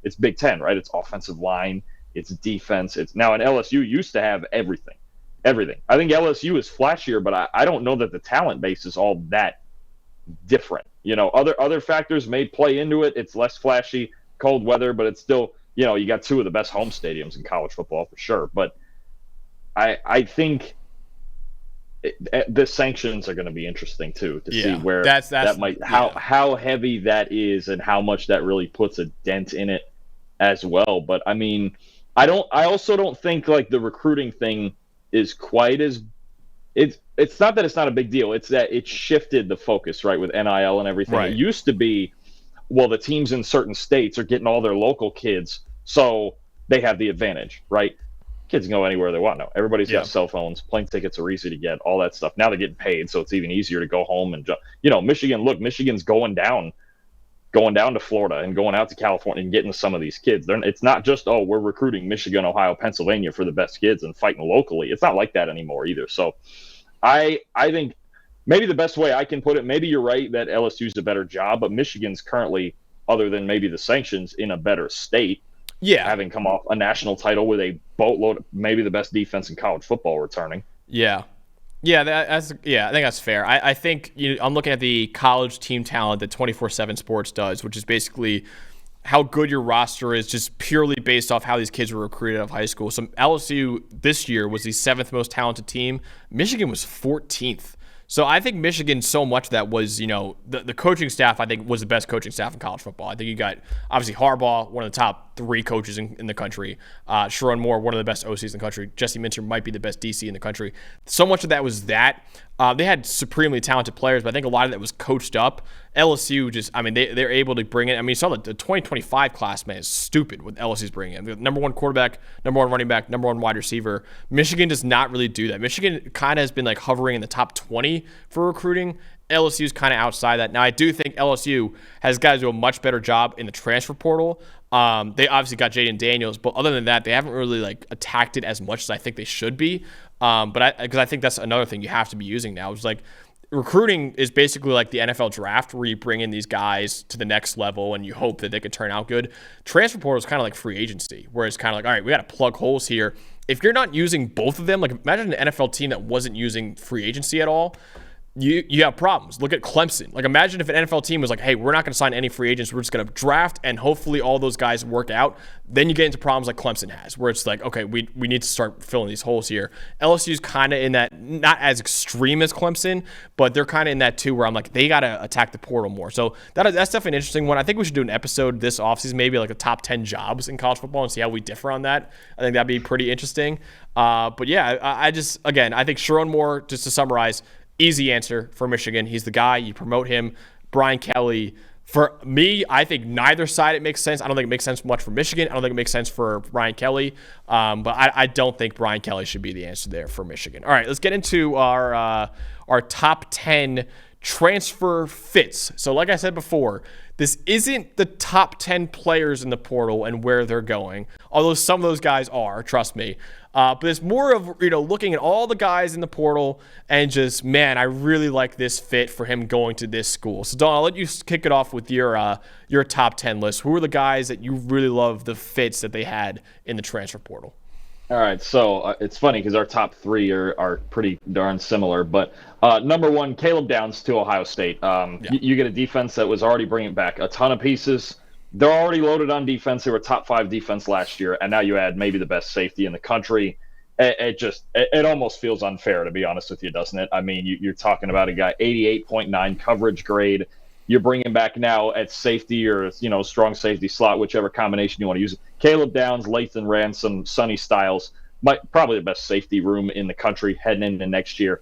it's Big Ten, right? It's offensive line, it's defense. It's now an LSU used to have everything. I think LSU is flashier, but I don't know that the talent base is all that different. Other factors may play into it. It's less flashy, cold weather, but it's still, you got 2 of the best home stadiums in college football for sure. But I think the sanctions are going to be interesting too to see where that might how heavy that is and how much that really puts a dent in it as well. But I also don't think the recruiting thing is quite as it's not that it's not a big deal. It's that it shifted the focus, right, with NIL and everything. Right. It used to be, the teams in certain states are getting all their local kids, so they have the advantage, right? Kids can go anywhere they want now. Everybody's got cell phones. Plane tickets are easy to get, all that stuff. Now they're getting paid, so it's even easier to go home and Michigan's going down to Florida and going out to California and getting some of these kids. It's not just, we're recruiting Michigan, Ohio, Pennsylvania for the best kids and fighting locally. It's not like that anymore either. So I think maybe the best way I can put it, maybe you're right that LSU's a better job, but Michigan's currently, other than maybe the sanctions, in a better state. Yeah. Having come off a national title with a boatload, maybe the best defense in college football returning. Yeah. Yeah, I think that's fair. I think I'm looking at the college team talent that 24/7 Sports does, which is basically how good your roster is just purely based off how these kids were recruited out of high school. So LSU this year was the 7th most talented team. Michigan was 14th. So I think Michigan, so much of that was, the coaching staff, I think, was the best coaching staff in college football. I think you got, obviously, Harbaugh, one of the top 3 coaches in the country. Sharon Moore, one of the best OCs in the country. Jesse Minter might be the best DC in the country. So much of that was that. They had supremely talented players, but I think a lot of that was coached up. LSU just, they're able to bring in. You saw the 2025 class, man, is stupid what LSU's bringing in. The number 1 quarterback, number 1 running back, number 1 wide receiver. Michigan does not really do that. Michigan kind of has been hovering in the top 20 for recruiting. LSU's kind of outside that. Now, I do think LSU has got to do a much better job in the transfer portal. They obviously got Jaden Daniels, but other than that, they haven't really attacked it as much as I think they should be. Because I think that's another thing you have to be using now. It's recruiting is basically like the NFL draft, where you bring in these guys to the next level and you hope that they could turn out good. Transfer portal is kind of like free agency, where it's kind of all right, we got to plug holes here. If you're not using both of them, imagine an NFL team that wasn't using free agency at all. you have problems. Look at Clemson. Like, imagine if an NFL team was like, hey, we're not going to sign any free agents. We're just going to draft, and hopefully all those guys work out. Then you get into problems like Clemson has, where it's like, okay, we need to start filling these holes here. LSU's kind of in that, not as extreme as Clemson, but they're kind of in that too, where I'm like, they got to attack the portal more. So that's definitely an interesting one. I think we should do an episode this offseason, maybe like a top 10 jobs in college football, and see how we differ on that. I think that'd be pretty interesting. But yeah, I just, again, I think Sherrone Moore, just to summarize, easy answer for Michigan. He's the guy. You promote him. Brian Kelly, for me, I think neither side it makes sense. I don't think it makes sense much for Michigan. I don't think it makes sense for Brian Kelly. But I don't think Brian Kelly should be the answer there for Michigan. All right, let's get into our top 10 transfer fits. So like I said before, this isn't the top 10 players in the portal and where they're going, although some of those guys are, trust me. But it's more of, looking at all the guys in the portal and just, man, I really like this fit for him going to this school. So, Don, I'll let you kick it off with your top 10 list. Who are the guys that you really love the fits that they had in the transfer portal? All right, so it's funny because our top three are pretty darn similar. But number one, Caleb Downs to Ohio State. You get a defense that was already bringing back a ton of pieces. They're already loaded on defense. They were top 5 defense last year, and now you add maybe the best safety in the country. It almost feels unfair, to be honest with you, doesn't it? I mean, you're talking about a guy 88.9 coverage grade. You're bringing back now at safety or strong safety slot, whichever combination you want to use. Caleb Downs, Lathan Ransom, Sonny Styles, probably the best safety room in the country heading into next year.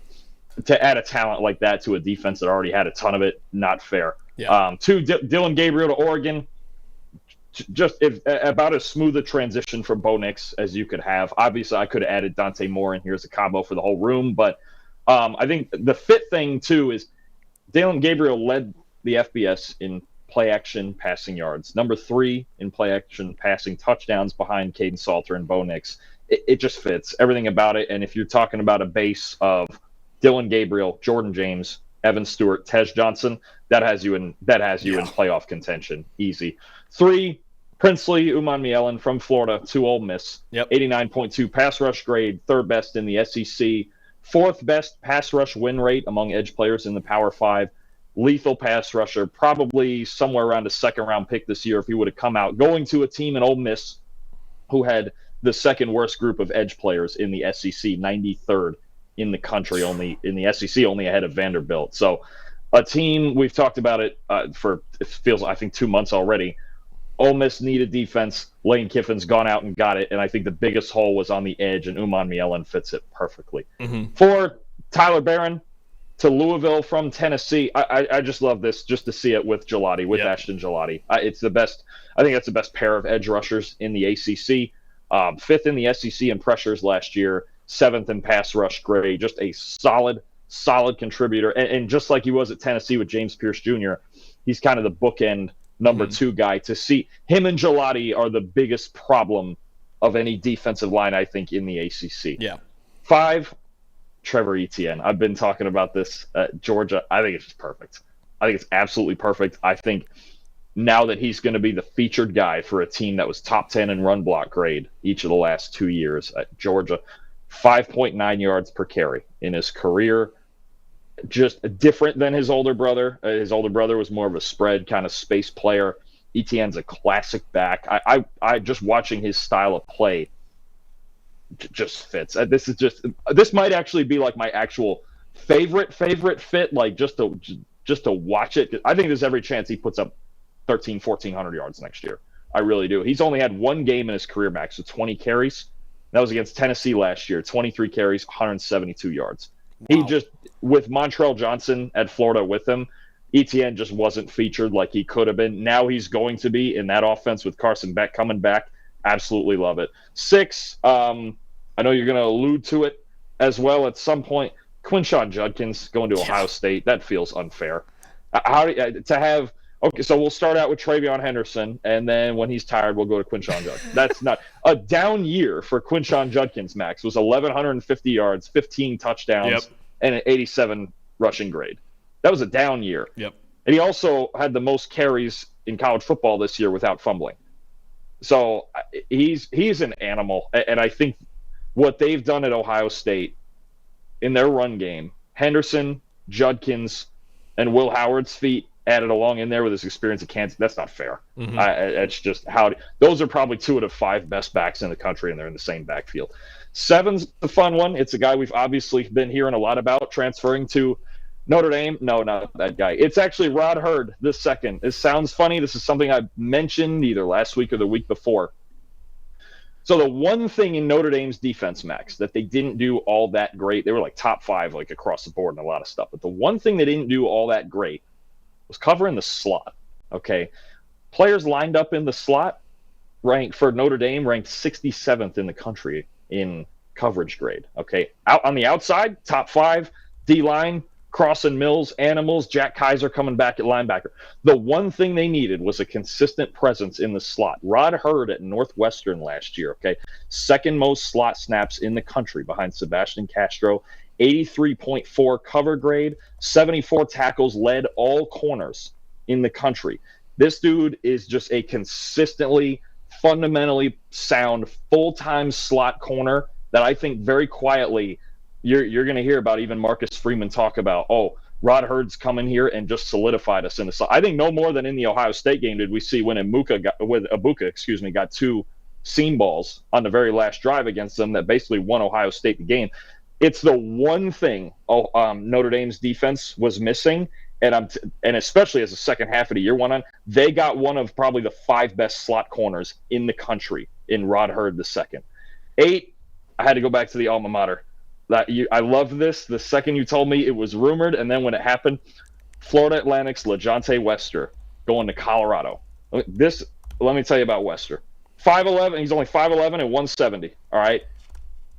To add a talent like that to a defense that already had a ton of it, not fair. Yeah. Two, Dylan Gabriel to Oregon. Just about as smooth a transition from Bo Nix as you could have. Obviously, I could have added Dante Moore in here as a combo for the whole room, but I think the fit thing too is Dylan Gabriel led the FBS in play action passing yards, number 3 in play action passing touchdowns behind Caden Salter and Bo Nix. It just fits everything about it. And if you're talking about a base of Dylan Gabriel, Jordan James, Evan Stewart, Tej Johnson, that has you in playoff contention, easy. 3, Princely Umanmielen from Florida to Ole Miss. Yep. 89.2 pass rush grade, 3rd best in the SEC, 4th best pass rush win rate among edge players in the Power 5. Lethal pass rusher, probably somewhere around a 2nd-round pick this year if he would have come out. Going to a team in Ole Miss who had the 2nd worst group of edge players in the SEC, 93rd in the country, only in the SEC, only ahead of Vanderbilt. So a team, we've talked about it for, it feels, I think, 2 months already. Ole Miss needed defense. Lane Kiffin's gone out and got it, and I think the biggest hole was on the edge, and Umanmielen fits it perfectly. Mm-hmm. 4, Tyler Barron to Louisville from Tennessee. I just love this, just to see it with Gelati, with Ashton Gelati. It's the best. I think that's the best pair of edge rushers in the ACC. 5th in the SEC in pressures last year, 7th in pass rush grade. Just a solid contributor, and just like he was at Tennessee with James Pierce Jr., he's kind of the bookend number 2 guy. To see him and Gelati are the biggest problem of any defensive line, I think, in the ACC. Yeah. 5, Trevor Etienne. I've been talking about this at Georgia. I think it's just perfect. I think it's absolutely perfect. I think now that he's going to be the featured guy for a team that was top 10 in run block grade each of the last 2 years at Georgia, 5.9 yards per carry in his career. Just different than his older brother. His older brother was more of a spread kind of space player. Etienne's a classic back. I just watching his style of play just fits. This might actually be like my actual favorite fit, like just to watch it. I think there's every chance he puts up 1,400 yards next year. I really do. He's only had 1 game in his career max with 20 carries. That was against Tennessee last year. 23 carries, 172 yards. Wow. He just, with Montrell Johnson at Florida with him, Etienne just wasn't featured like he could have been. Now he's going to be in that offense with Carson Beck coming back. Absolutely love it. 6, I know you're going to allude to it as well at some point. Quinshon Judkins going to Ohio State. That feels unfair. Okay, so we'll start out with Travion Henderson, and then when he's tired, we'll go to Quinshon Judkins. That's not a down year for Quinshon Judkins. Max was 1,150 yards, 15 touchdowns, and an 87 rushing grade. That was a down year. Yep. And he also had the most carries in college football this year without fumbling. So he's an animal, and I think what they've done at Ohio State in their run game, Henderson, Judkins, and Will Howard's feet added along in there with his experience at Kansas. That's not fair. It's just those are probably 2 of the 5 best backs in the country, and they're in the same backfield. 7's the fun one. It's a guy we've obviously been hearing a lot about transferring to Notre Dame. No, not that guy. It's actually Rod Hurd the second. It sounds funny. This is something I mentioned either last week or the week before. So the one thing in Notre Dame's defense, Max, that they didn't do all that great, they were like top 5 like across the board and a lot of stuff. But the one thing they didn't do all that great was covering the slot. Okay, players lined up in the slot ranked for Notre Dame ranked 67th in the country in coverage grade. Okay, out on the outside, top 5 D-line. Crossing Mills, Animals, Jack Kaiser coming back at linebacker. The one thing they needed was a consistent presence in the slot. Rod Hurd at Northwestern last year, okay, second most slot snaps in the country behind Sebastian Castro, 83.4 cover grade, 74 tackles, led all corners in the country. This dude is just a consistently, fundamentally sound, full-time slot corner that I think very quietly you're going to hear about. Even Marcus Freeman talk about, Rod Hurd's coming here and just solidified us in the slot. I think no more than in the Ohio State game did we see when Ibuka got 2 seam balls on the very last drive against them that basically won Ohio State the game. It's the one thing Notre Dame's defense was missing, and especially as the second half of the year went on, they got one of probably the 5 best slot corners in the country in Rod Hurd the second. 8, I had to go back to the alma mater. I love this. The second you told me it was rumored, and then when it happened, Florida Atlantic's LeJontay Wester going to Colorado. Let me tell you about Wester. 5'11", he's only 5'11" and 170. All right,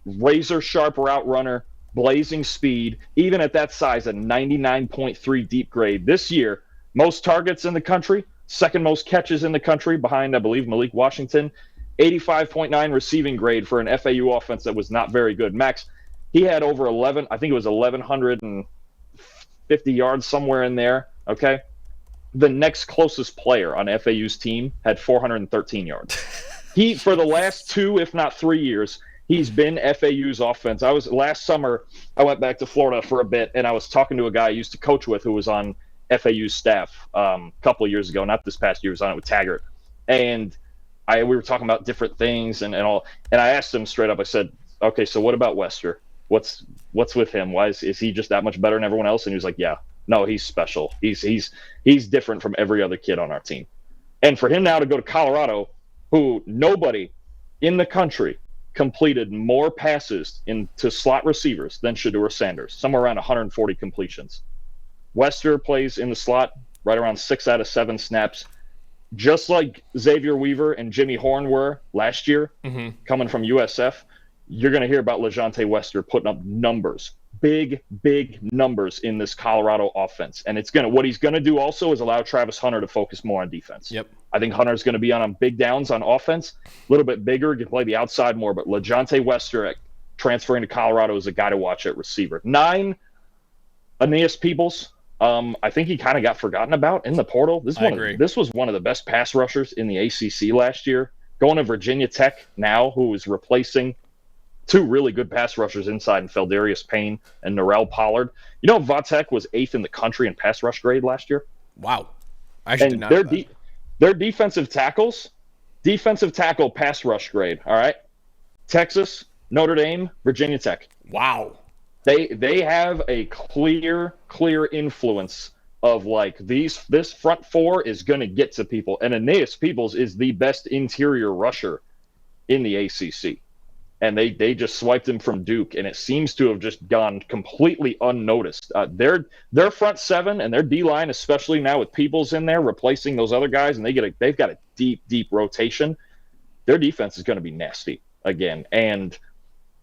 razor sharp route runner, blazing speed. Even at that size, a 99.3 deep grade this year. Most targets in the country, second most catches in the country behind, I believe, Malik Washington. 85.9 receiving grade for an FAU offense that was not very good. Max, he had over 1,150 yards somewhere in there, okay? The next closest player on FAU's team had 413 yards. He, for the last 2, if not 3 years, he's been FAU's offense. Last summer, I went back to Florida for a bit, and I was talking to a guy I used to coach with who was on FAU's staff a couple of years ago. Not this past year, he was on it with Taggart. And we were talking about different things and all. And I asked him straight up, I said, okay, so what about Wester? What's with him? Why is he just that much better than everyone else? And he was like, yeah, no, he's special. He's different from every other kid on our team. And for him now to go to Colorado, who nobody in the country completed more passes into slot receivers than Shedeur Sanders, somewhere around 140 completions. Wester plays in the slot right around 6 out of 7 snaps, just like Xavier Weaver and Jimmy Horn were last year, coming from USF. You're going to hear about LeJontay Wester putting up numbers, big numbers in this Colorado offense. And what he's going to do also is allow Travis Hunter to focus more on defense. Yep. I think Hunter's going to be on big downs on offense, a little bit bigger, can play the outside more. But LeJontay Wester transferring to Colorado is a guy to watch at receiver. 9, Aeneas Peebles. I think he kind of got forgotten about in the portal. This was one of the best pass rushers in the ACC last year. Going to Virginia Tech now, who is replacing 2 really good pass rushers inside in Feldarius Payne and Norrell Pollard. You know, Vatek was 8th in the country in pass rush grade last year. Wow. I actually did not know that. Their defensive tackle pass rush grade, all right? Texas, Notre Dame, Virginia Tech. Wow. They have a clear influence of like this front 4 is going to get to people. And Aeneas Peebles is the best interior rusher in the ACC. And they just swiped him from Duke, and it seems to have just gone completely unnoticed. Their front 7 and their D-line, especially now with Peebles in there replacing those other guys, and they've got a deep rotation. Their defense is going to be nasty again. And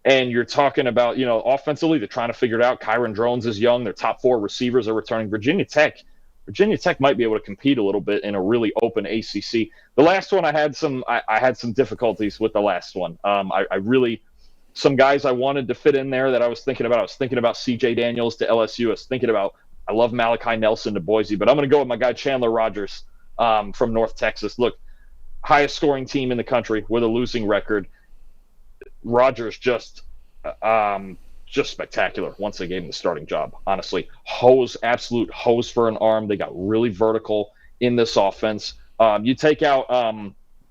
you're talking about, offensively, they're trying to figure it out. Kyron Drones is young. Their top 4 receivers are returning. Virginia Tech might be able to compete a little bit in a really open ACC. The last one I had some difficulties with the last one. Some guys I wanted to fit in there that I was thinking about. I was thinking about C.J. Daniels to LSU. I love Malachi Nelson to Boise, but I'm going to go with my guy Chandler Rogers from North Texas. Look, highest scoring team in the country with a losing record. Rogers just just spectacular once they gave him the starting job. Honestly, absolute hose for an arm. They got really vertical in this offense. You take out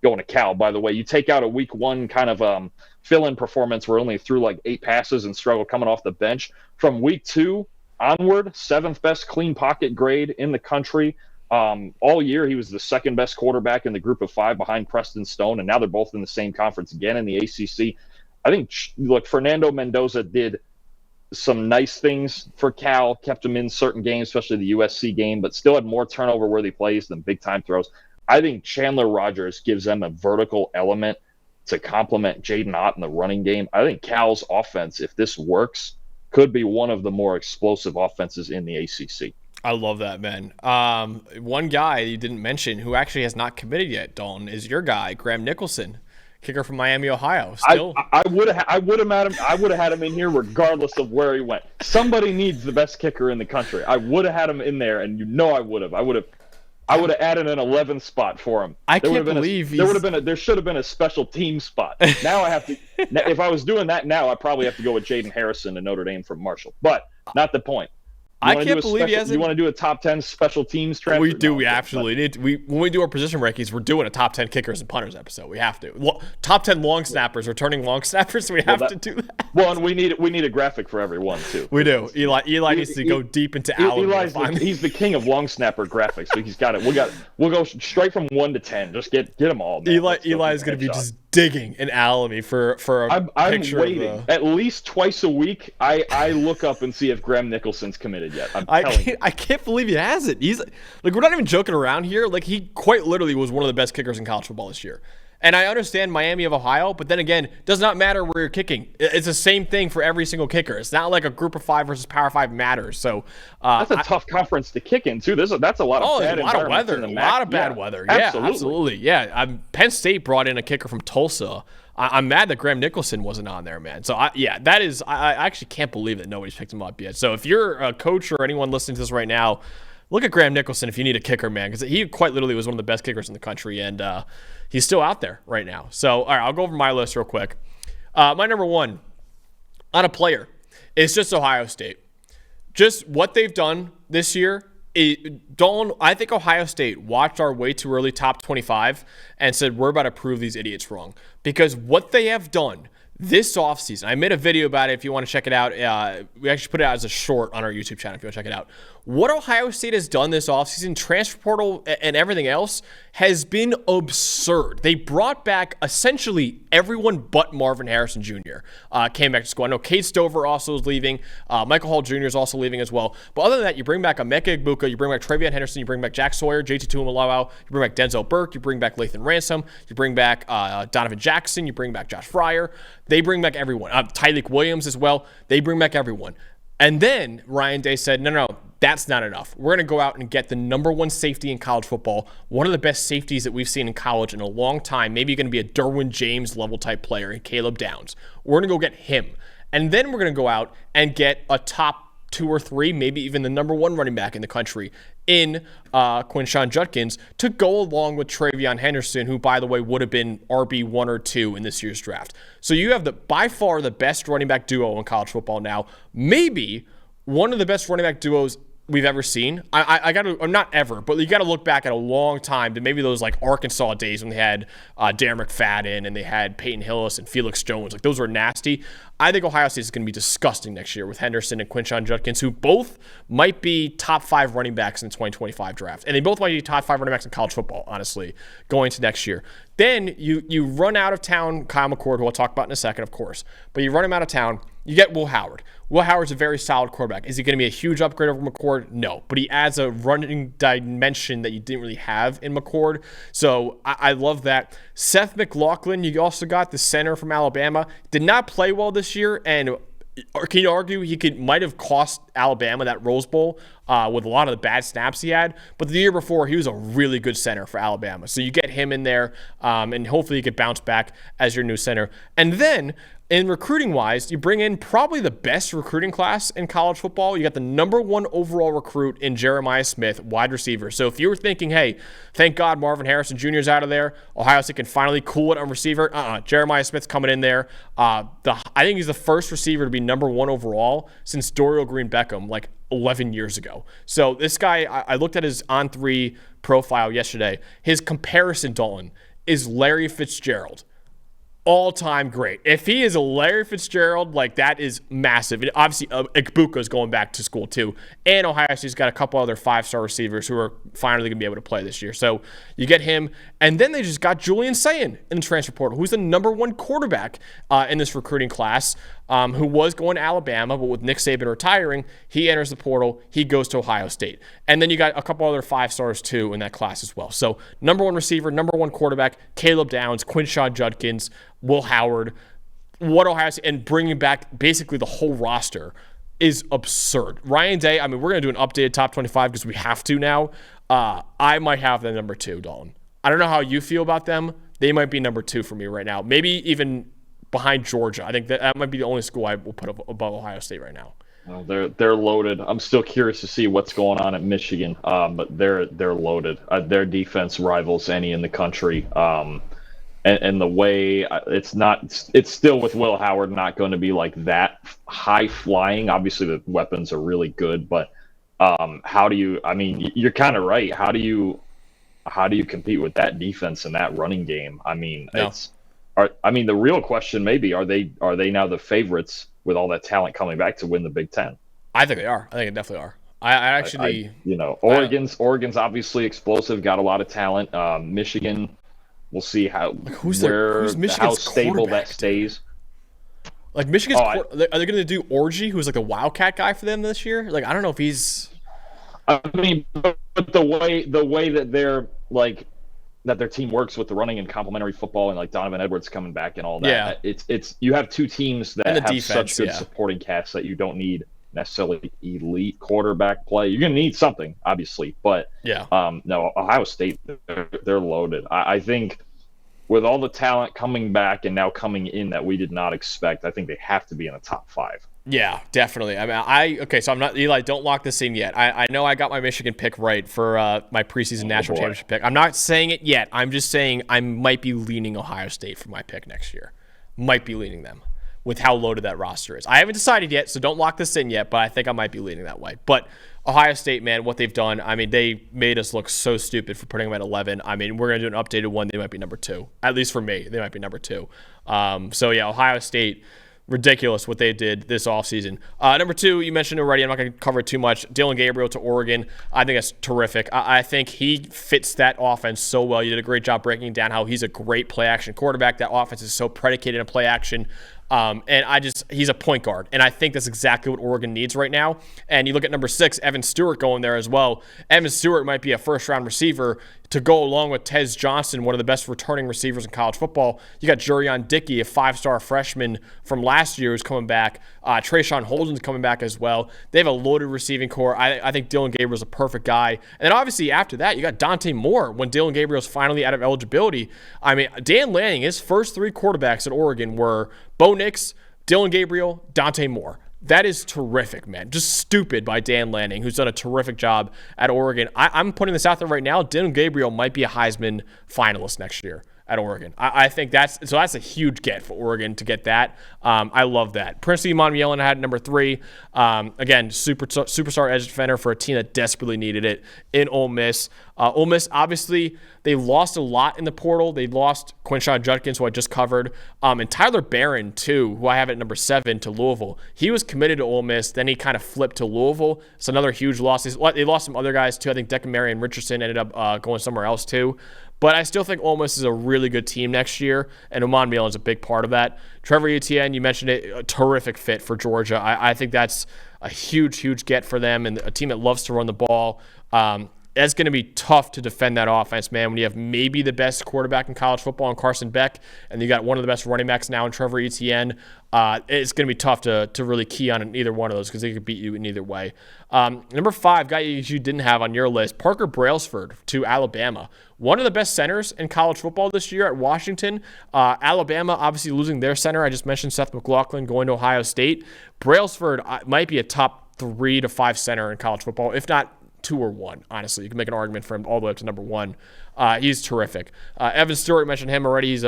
going to Cal, by the way, you take out a week one kind of fill-in performance where only threw like 8 passes and struggled coming off the bench. From week 2 onward, 7th best clean pocket grade in the country. All year, he was the 2nd best quarterback in the group of 5 behind Preston Stone, and now they're both in the same conference again in the ACC. I think, look, Fernando Mendoza did some nice things for Cal, kept him in certain games, especially the USC game, but still had more turnover-worthy plays than big-time throws. I think Chandler Rogers gives them a vertical element to complement Jaden Ott in the running game. I think Cal's offense, if this works, could be one of the more explosive offenses in the ACC. I love that, man. One guy you didn't mention who actually has not committed yet, Dalton, is your guy, Graham Nicholson, kicker from Miami, Ohio. Still, I would have had him in here regardless of where he went. Somebody needs the best kicker in the country. I would have had him in there, and I would have. I would have added an 11th spot for him. I can't believe there should have been a special team spot. Now I have to. If I was doing that now, I probably have to go with Jaden Harrison to Notre Dame from Marshall. But not the point. I can't believe he hasn't. You want to do a top 10 special teams transfer? We do. We absolutely need to. When we do our position rankings, we're doing a top 10 kickers and punters episode. We have to. Top 10 long snappers, returning long snappers. We have to do that. Well, and we need a graphic for everyone too. We do. Eli needs to go deep into Allen. He's the king of long snapper graphics, so he's got it. We'll go straight from 1 to 10. Just get them all. Man. Eli is going to be just digging in Alamy for a picture. I'm waiting. At least twice a week, I look up and see if Graham Nicholson's committed yet. I can't believe he hasn't. He's like, we're not even joking around here. Like, he quite literally was one of the best kickers in college football this year. And I understand Miami of Ohio, but then again, does not matter where you're kicking. It's the same thing for every single kicker. It's not like a group of 5 versus Power 5 matters. So that's a tough conference to kick in too. That's a lot of bad weather. A lot of bad weather. Yeah, absolutely. Yeah, Penn State brought in a kicker from Tulsa. I'm mad that Graham Nicholson wasn't on there, man. So, I actually can't believe that nobody's picked him up yet. So, if you're a coach or anyone listening to this right now, look at Graham Nicholson if you need a kicker, man, because he quite literally was one of the best kickers in the country, and he's still out there right now. So, all right, I'll go over my list real quick. My number 1 on a player is just Ohio State. Just what they've done this year. I think Ohio State watched our way too early top 25 and said, we're about to prove these idiots wrong. Because what they have done this offseason, I made a video about it if you want to check it out. We actually put it out as a short on our YouTube channel if you want to check it out. What Ohio State has done this offseason, transfer portal and everything else, has been absurd. They brought back essentially everyone but Marvin Harrison Jr. Came back to school. I know Kate Stover also is leaving. Michael Hall Jr. is also leaving as well. But other than that, you bring back Emeka Egbuka, you bring back Travion Henderson, you bring back Jack Sawyer, JT Tuimoloau, you bring back Denzel Burke, you bring back Lathan Ransom, you bring back Donovan Jackson, you bring back Josh Fryer. They bring back everyone. Tyleik Williams as well. They bring back everyone. And then Ryan Day said, no, that's not enough. We're going to go out and get the number 1 safety in college football, one of the best safeties that we've seen in college in a long time. Maybe going to be a Derwin James level type player in Caleb Downs. We're going to go get him. And then we're going to go out and get a top 2 or 3, maybe even the number 1 running back in the country in Quinshon Judkins to go along with Travion Henderson, who, by the way, would have been RB 1 or 2 in this year's draft. So you have by far the best running back duo in college football now. Maybe one of the best running back duos we've ever seen. I'm not ever, but you got to look back at a long time to maybe those like Arkansas days when they had Darren McFadden and they had Peyton Hillis and Felix Jones. Like, those were nasty. I think Ohio State is going to be disgusting next year with Henderson and Quinshon Judkins, who both might be top 5 running backs in the 2025 draft. And they both might be top 5 running backs in college football, honestly, going to next year. Then you run out of town Kyle McCord, who I'll talk about in a second, of course. But you run him out of town. You get Will Howard. Will Howard's a very solid quarterback. Is he going to be a huge upgrade over McCord? No. But he adds a running dimension that you didn't really have in McCord. So I love that. Seth McLaughlin, you also got the center from Alabama. Did not play well this year, and can you argue he might have cost Alabama that Rose Bowl? with a lot of the bad snaps he had. But the year before, he was a really good center for Alabama. So you get him in there, and hopefully you could bounce back as your new center. And then in recruiting-wise, you bring in probably the best recruiting class in college football. You got the number 1 overall recruit in Jeremiah Smith, wide receiver. So if you were thinking, hey, thank God Marvin Harrison Jr. is out of there, Ohio State can finally cool it on receiver, Jeremiah Smith's coming in there. I think he's the first receiver to be number 1 overall since Dorial Green-Beckham, like 11 years ago. So this guy, I looked at his On3 profile yesterday. His comparison, Dalton, is Larry Fitzgerald. All-time great. If he is a Larry Fitzgerald, like, that is massive. And obviously, Igbuka's going back to school too. And Ohio State's got a couple other 5-star receivers who are finally going to be able to play this year. So you get him. And then they just got Julian Sayin in the transfer portal, who's the number 1 quarterback in this recruiting class, who was going to Alabama, but with Nick Saban retiring, he enters the portal. He goes to Ohio State. And then you got a couple other 5-stars too in that class as well. So number 1 receiver, number 1 quarterback, Caleb Downs, Quinshon Judkins, Will Howard. What Ohio State, and bringing back basically the whole roster is absurd. Ryan Day, I mean, we're going to do an updated top 25 because we have to now. I might have them number 2, Dalton. I don't know how you feel about them. They might be number 2 for me right now. Maybe even behind Georgia. I think that might be the only school I will put above Ohio State right now. Well, they're loaded. I'm still curious to see what's going on at Michigan, but they're loaded. Their defense rivals any in the country. And the way it's still with Will Howard not going to be like that high flying. Obviously the weapons are really good, but how do you? I mean, you're kind of right. How do you compete with that defense and that running game? I mean, No. the real question maybe are they now the favorites with all that talent coming back to win the Big Ten? I think they are. I think they definitely are. I actually, Oregon's obviously explosive, got a lot of talent. Michigan. We'll see how stable that stays. Like Michigan's, are they going to do Orgy, who's like the Wildcat guy for them this year? Like, I don't know if he's. I mean, but the way that they're like that their team works with the running and complementary football and like Donovan Edwards coming back and all that. Yeah. It's you have 2 teams that have defense, such good supporting casts that you don't need necessarily elite quarterback play. You're going to need something, obviously, but no, Ohio State, they're loaded. I think with all the talent coming back and now coming in that we did not expect, I think they have to be in the top 5. Yeah, definitely. I mean, so I'm not, Eli, don't lock this in yet. I know I got my Michigan pick right for my preseason national championship pick. I'm not saying it yet. I'm just saying I might be leaning Ohio State for my pick next year. Might be leaning them with how loaded that roster is. I haven't decided yet, so don't lock this in yet, but I think I might be leaning that way. But Ohio State, man, what they've done, I mean, they made us look so stupid for putting them at 11. I mean, we're going to do an updated one. They might be number 2. At least for me, they might be number 2. So, yeah, Ohio State, ridiculous what they did this offseason. Number 2, you mentioned already. I'm not going to cover it too much. Dylan Gabriel to Oregon. I think that's terrific. I think he fits that offense so well. You did a great job breaking down how he's a great play-action quarterback. That offense is so predicated in play action. And he's a point guard. And I think that's exactly what Oregon needs right now. And you look at number 6, Evan Stewart going there as well. Evan Stewart might be a first-round receiver to go along with Tez Johnson, one of the best returning receivers in college football. You got Jurion Dickey, a 5-star freshman from last year who's coming back. Trayshawn Holden's coming back as well. They have a loaded receiving core. I think Dylan Gabriel's a perfect guy. And then obviously after that, you got Dante Moore when Dylan Gabriel's finally out of eligibility. I mean, Dan Lanning, his first 3 quarterbacks at Oregon were Bo Nix, Dylan Gabriel, Dante Moore. That is terrific, man. Just stupid by Dan Lanning, who's done a terrific job at Oregon. I'm putting this out there right now. Dylan Gabriel might be a Heisman finalist next year at Oregon. I think that's a huge get for Oregon to get that. I love that. Princely Monmielen had number 3. Again, superstar edge defender for a team that desperately needed it in Ole Miss. Ole Miss, obviously, they lost a lot in the portal. They lost Quinshon Judkins, who I just covered, and Tyler Barron, too, who I have at number 7 to Louisville. He was committed to Ole Miss. Then he kind of flipped to Louisville. It's another huge loss. They lost some other guys, too. I think Declan Marion Richardson ended up going somewhere else, too. But I still think Ole Miss is a really good team next year, and Oman Mielen is a big part of that. Trevor Etienne, you mentioned it, a terrific fit for Georgia. I think that's a huge, huge get for them, and a team that loves to run the ball. That's going to be tough to defend that offense, man, when you have maybe the best quarterback in college football in Carson Beck, and you got one of the best running backs now in Trevor Etienne. It's going to be tough to really key on either one of those because they could beat you in either way. Number 5, guy you didn't have on your list, Parker Brailsford to Alabama. One of the best centers in college football this year at Washington. Alabama obviously losing their center. I just mentioned Seth McLaughlin going to Ohio State. Brailsford might be a top 3 to 5 center in college football, if not 2 or 1, honestly. You can make an argument for him all the way up to number 1. He's terrific. Evan Stewart, mentioned him already. He's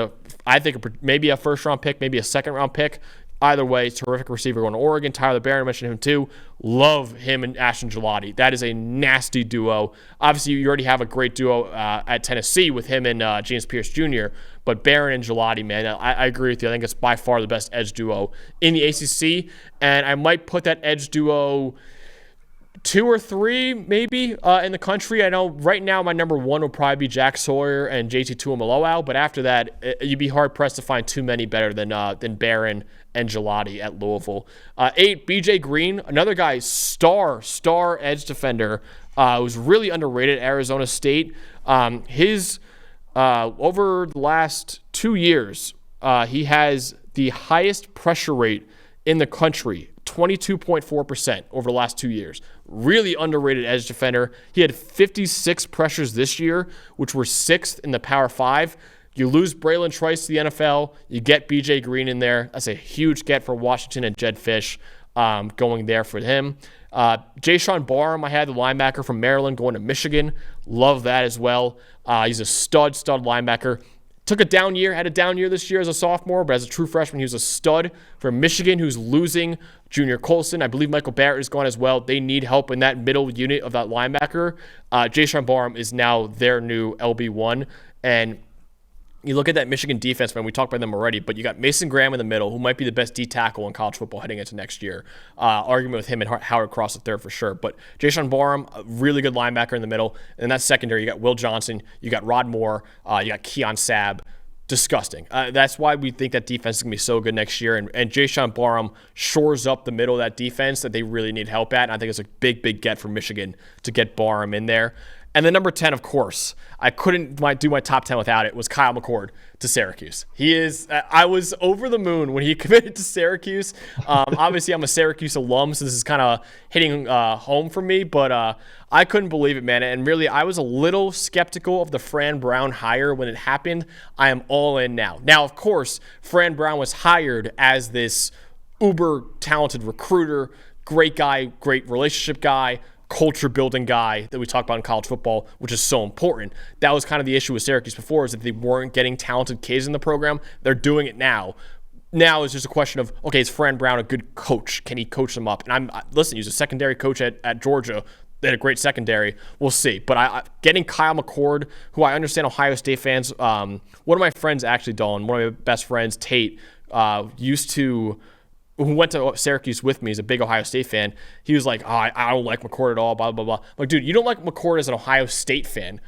maybe a first-round pick, maybe a second-round pick. Either way, terrific receiver going to Oregon. Tyler Barron, mentioned him too. Love him and Ashton Gelati. That is a nasty duo. Obviously, you already have a great duo at Tennessee with him and James Pierce Jr., but Barron and Gelati, man, I agree with you. I think it's by far the best edge duo in the ACC, and I might put that edge duo 2 or 3 maybe in the country. I know right now my number 1 will probably be Jack Sawyer and JT Tuimoloau, but after that, you'd be hard-pressed to find too many better than Barron and Gelati at Louisville. 8, BJ Green, another guy, star edge defender, who's really underrated at Arizona State. His over the last 2 years, he has the highest pressure rate in the country, 22.4% over the last 2 years. Really underrated edge defender. He had 56 pressures this year, which were 6th in the Power 5. You lose Braylon Trice to the NFL. You get B.J. Green in there. That's a huge get for Washington and Jed Fish going there for him. Jayshon Barham, I had the linebacker from Maryland going to Michigan. Love that as well. He's a stud linebacker. Had a down year this year as a sophomore, but as a true freshman, he was a stud for Michigan, who's losing Junior Colson. I believe Michael Barrett is gone as well. They need help in that middle unit of that linebacker. Jayshon Barham is now their new LB1, and you look at that Michigan defense, man, we talked about them already, but you got Mason Graham in the middle, who might be the best D tackle in college football heading into next year. Argument with him and Howard Cross the third for sure. But Jayshon Barham, a really good linebacker in the middle. And that secondary, you got Will Johnson, you got Rod Moore, you got Keon Sabb. Disgusting. That's why we think that defense is going to be so good next year. And Jayshon Barham shores up the middle of that defense that they really need help at. And I think it's a big get for Michigan to get Barham in there. And then number 10, of course, I couldn't do my top 10 without it, was Kyle McCord to Syracuse. I was over the moon when he committed to Syracuse. Obviously, I'm a Syracuse alum, so this is kind of hitting home for me, but I couldn't believe it, man. And really, I was a little skeptical of the Fran Brown hire when it happened. I am all in now. Now, of course, Fran Brown was hired as this uber talented recruiter, great guy, great relationship guy, culture building guy that we talk about in college football, which is so important. That was kind of the issue with Syracuse before, is that they weren't getting talented kids in the program. They're doing it now. Now it's just a question of, okay, is Fran Brown a good coach? Can he coach them up? And listen, he was a secondary coach at Georgia. They had a great secondary. We'll see. But getting Kyle McCord, who I understand Ohio State fans, one of my friends, actually, Dalton, one of my best friends, Tate, who went to Syracuse with me, is a big Ohio State fan. He was like, I don't like McCord at all, blah, blah, blah. I'm like, dude, you don't like McCord as an Ohio State fan.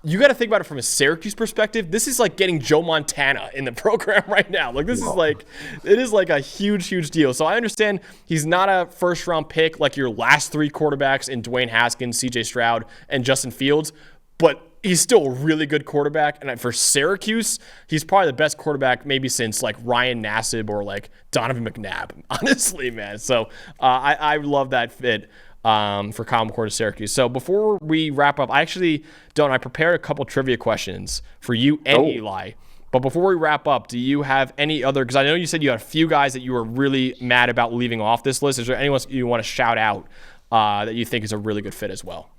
You got to think about it from a Syracuse perspective. This is like getting Joe Montana in the program right now. Like, this is like, it is like a huge deal. So I understand he's not a first-round pick like your last 3 quarterbacks in Dwayne Haskins, C.J. Stroud, and Justin Fields, but he's still a really good quarterback. And for Syracuse, he's probably the best quarterback maybe since like Ryan Nassib or like Donovan McNabb, honestly, man. So I love that fit for Kyle McCord to Syracuse. So before we wrap up, I prepared a couple trivia questions for you and Eli. But before we wrap up, do you have any other, because I know you said you had a few guys that you were really mad about leaving off this list. Is there anyone you want to shout out that you think is a really good fit as well?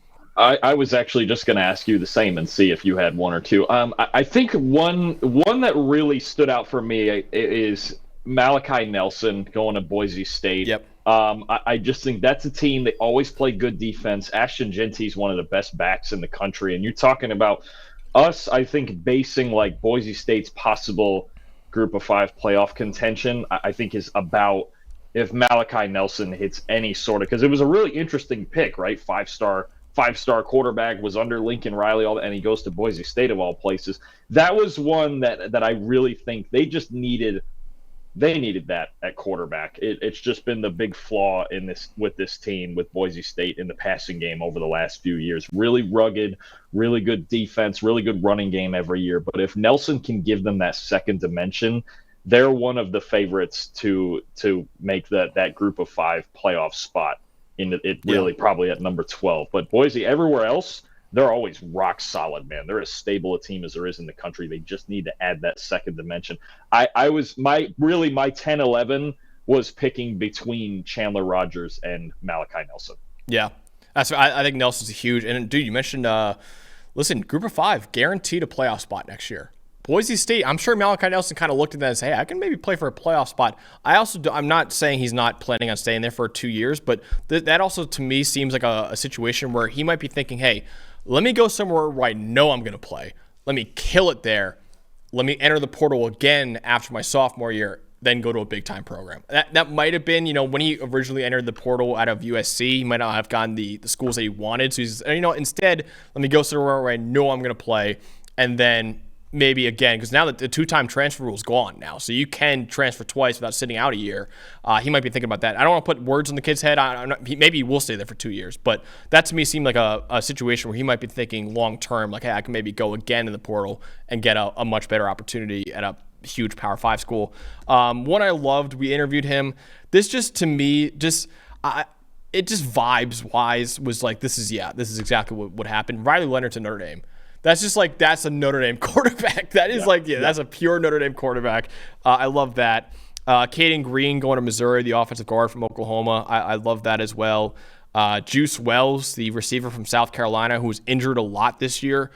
I was actually just going to ask you the same and see if you had one or two. I think one that really stood out for me is Malachi Nelson going to Boise State. Yep. I just think that's a team that always play good defense. Ashton Genty is one of the best backs in the country. And you're talking about us, I think, basing like Boise State's possible Group of 5 playoff contention, I think is about if Malachi Nelson hits any sort of – because it was a really interesting pick, right? Five-star quarterback, was under Lincoln Riley, and he goes to Boise State of all places. That was one that I really think they just needed they needed that at quarterback. It's just been the big flaw with this team, with Boise State, in the passing game over the last few years. Really rugged, really good defense, really good running game every year. But if Nelson can give them that second dimension, they're one of the favorites to make that group of 5 playoff spot. Probably at number 12. But Boise, everywhere else, they're always rock solid, man. They're as stable a team as there is in the country. They just need to add that second dimension. My 10-11 was picking between Chandler Rogers and Malachi Nelson. Yeah, I think Nelson's huge. And dude, you mentioned, listen, group of 5 guaranteed a playoff spot next year. Boise State, I'm sure Malachi Nelson kind of looked at that and said, hey, I can maybe play for a playoff spot. I'm not saying he's not planning on staying there for 2 years, but that also to me seems like a situation where he might be thinking, hey, let me go somewhere where I know I'm going to play. Let me kill it there. Let me enter the portal again after my sophomore year, then go to a big-time program. That might have been, when he originally entered the portal out of USC, he might not have gotten the schools that he wanted. So he's, instead, let me go somewhere where I know I'm going to play, and then maybe again, because now that the 2-time transfer rule is gone now, so you can transfer twice without sitting out a year. He might be thinking about that. I don't want to put words in the kid's head. Maybe he will stay there for 2 years, but that to me seemed like a situation where he might be thinking long term, like, hey, I can maybe go again in the portal and get a much better opportunity at a huge Power 5 school. One I loved, we interviewed him. This just to me, it just vibes wise was like, this is exactly what happened. Riley Leonard to Notre Dame. That's just like, that's a Notre Dame quarterback. That is that's a pure Notre Dame quarterback. I love that. Caden Green going to Missouri, the offensive guard from Oklahoma. I love that as well. Juice Wells, the receiver from South Carolina, who was injured a lot this year.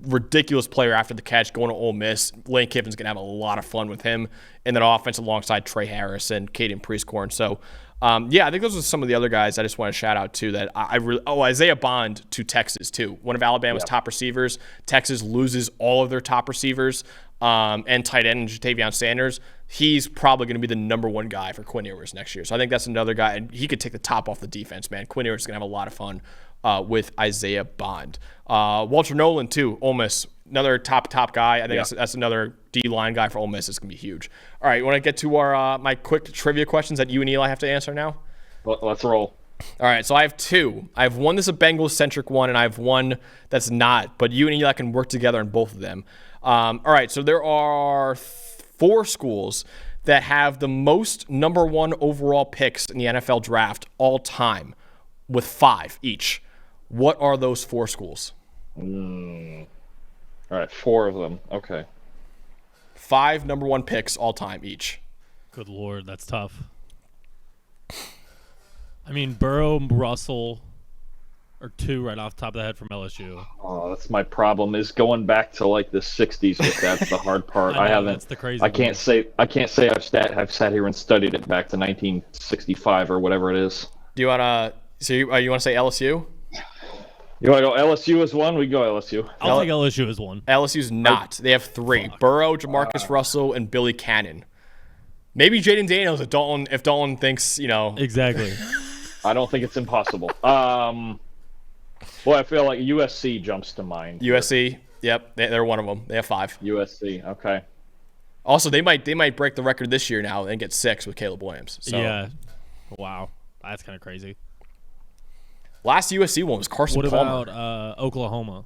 Ridiculous player after the catch, going to Ole Miss. Lane Kiffin's going to have a lot of fun with him in that offense alongside Trey Harris and Caden Priestcorn. So, I think those are some of the other guys I just want to shout out to that I really. Oh, Isaiah Bond to Texas too. One of Alabama's top receivers. Texas loses all of their top receivers and tight end Jatavion Sanders. He's probably going to be the number 1 guy for Quinn Ewers next year. So I think that's another guy, and he could take the top off the defense, man. Quinn Ewers is going to have a lot of fun with Isaiah Bond. Walter Nolan too, Ole Miss. Another top guy. I think that's another D-line guy for Ole Miss. It's going to be huge. All right, you want to get to our my quick trivia questions that you and Eli have to answer now? Let's roll. All right, so I have 2. I have one that's a Bengals-centric one, and I have one that's not, but you and Eli can work together on both of them. All right, so there are 4 schools that have the most number 1 overall picks in the NFL draft all time with 5 each. What are those 4 schools? All right, 4 of them. Okay. 5 number 1 picks all time each. Good Lord, that's tough. I mean, Burrow, Russell are 2 right off the top of the head from LSU. Oh, that's my problem. Is going back to like the '60s. But that's the hard part. I know, I haven't. That's the crazy. I can't say I've sat here and studied it back to 1965 or whatever it is. Do you want to? So you want to say LSU? You want to go LSU as one? We can go LSU. I'll take LSU as one. LSU's not. They have 3. Burrow, Jamarcus Russell, and Billy Cannon. Maybe Jaden Daniels if Dalton thinks, Exactly. I don't think it's impossible. Well, I feel like USC jumps to mind. USC, yep, they're one of them. They have 5. USC, okay. Also, they might break the record this year now and get 6 with Caleb Williams. So. Yeah. Wow. That's kind of crazy. Last USC one was Carson Palmer. What about Oklahoma?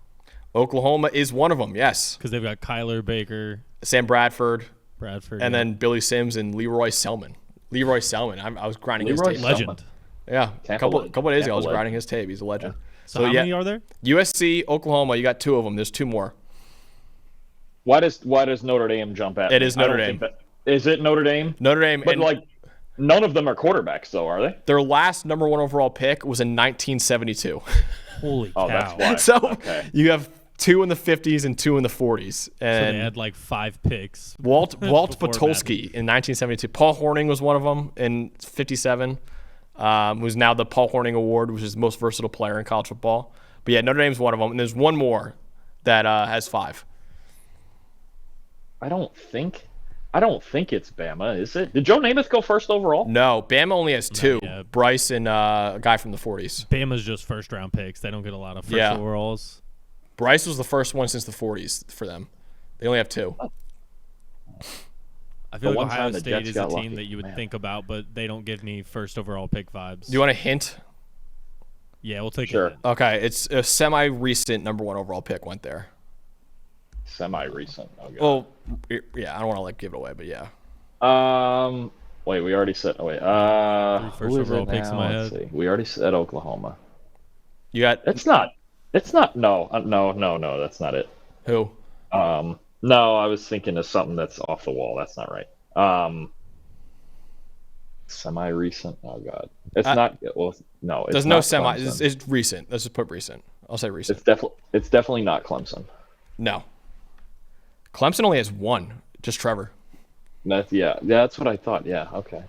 Oklahoma is one of them, yes. Because they've got Kyler Baker. Sam Bradford. And then Billy Sims and Leroy Selman. I was grinding his tape. Legend. Yeah, a couple of days ago I was grinding his tape. He's a legend. Yeah. So how many are there? USC, Oklahoma, you got 2 of them. There's 2 more. Why does Notre Dame jump at? It is Notre Dame. Is it Notre Dame? Notre Dame. But none of them are quarterbacks, though, are they? Their last number 1 overall pick was in 1972. Holy cow. That's why. So you have 2 in the 50s and 2 in the 40s. And so they had 5 picks. Walt Patulski in 1972. Paul Hornung was one of them in 57. Who's now the Paul Hornung Award, which is the most versatile player in college football. But yeah, Notre Dame's one of them. And there's one more that has 5. I don't think it's Bama, is it? Did Joe Namath go first overall? No, Bama only has 2. Bryce and a guy from the 40s. Bama's just first-round picks. They don't get a lot of first overalls. Bryce was the first one since the 40s for them. They only have 2. I feel The like one time Ohio the State Jets is a got team lucky. that you would Man. think about, but they don't give me first overall pick vibes. Do you want a hint? Yeah, we'll take Sure. it. Okay, it's a semi-recent number 1 overall pick went there. Semi-recent. Oh, God. Well, yeah, I don't want to like give it away, but yeah. Wait, we already said. Oh, wait. 3 first Who is overall it picks in now? my Let's head. see. We already said Oklahoma. You got It's not. It's not. No. No. That's not it. who? No, I was thinking of something that's off the wall. That's not right. Semi-recent. Oh God, it's not. Well, no. It's There's not no semi. Clemson. It's recent. Let's just put recent. I'll say recent. It's definitely not Clemson. No. Clemson only has 1. Just Trevor. That's what I thought. Yeah. Okay.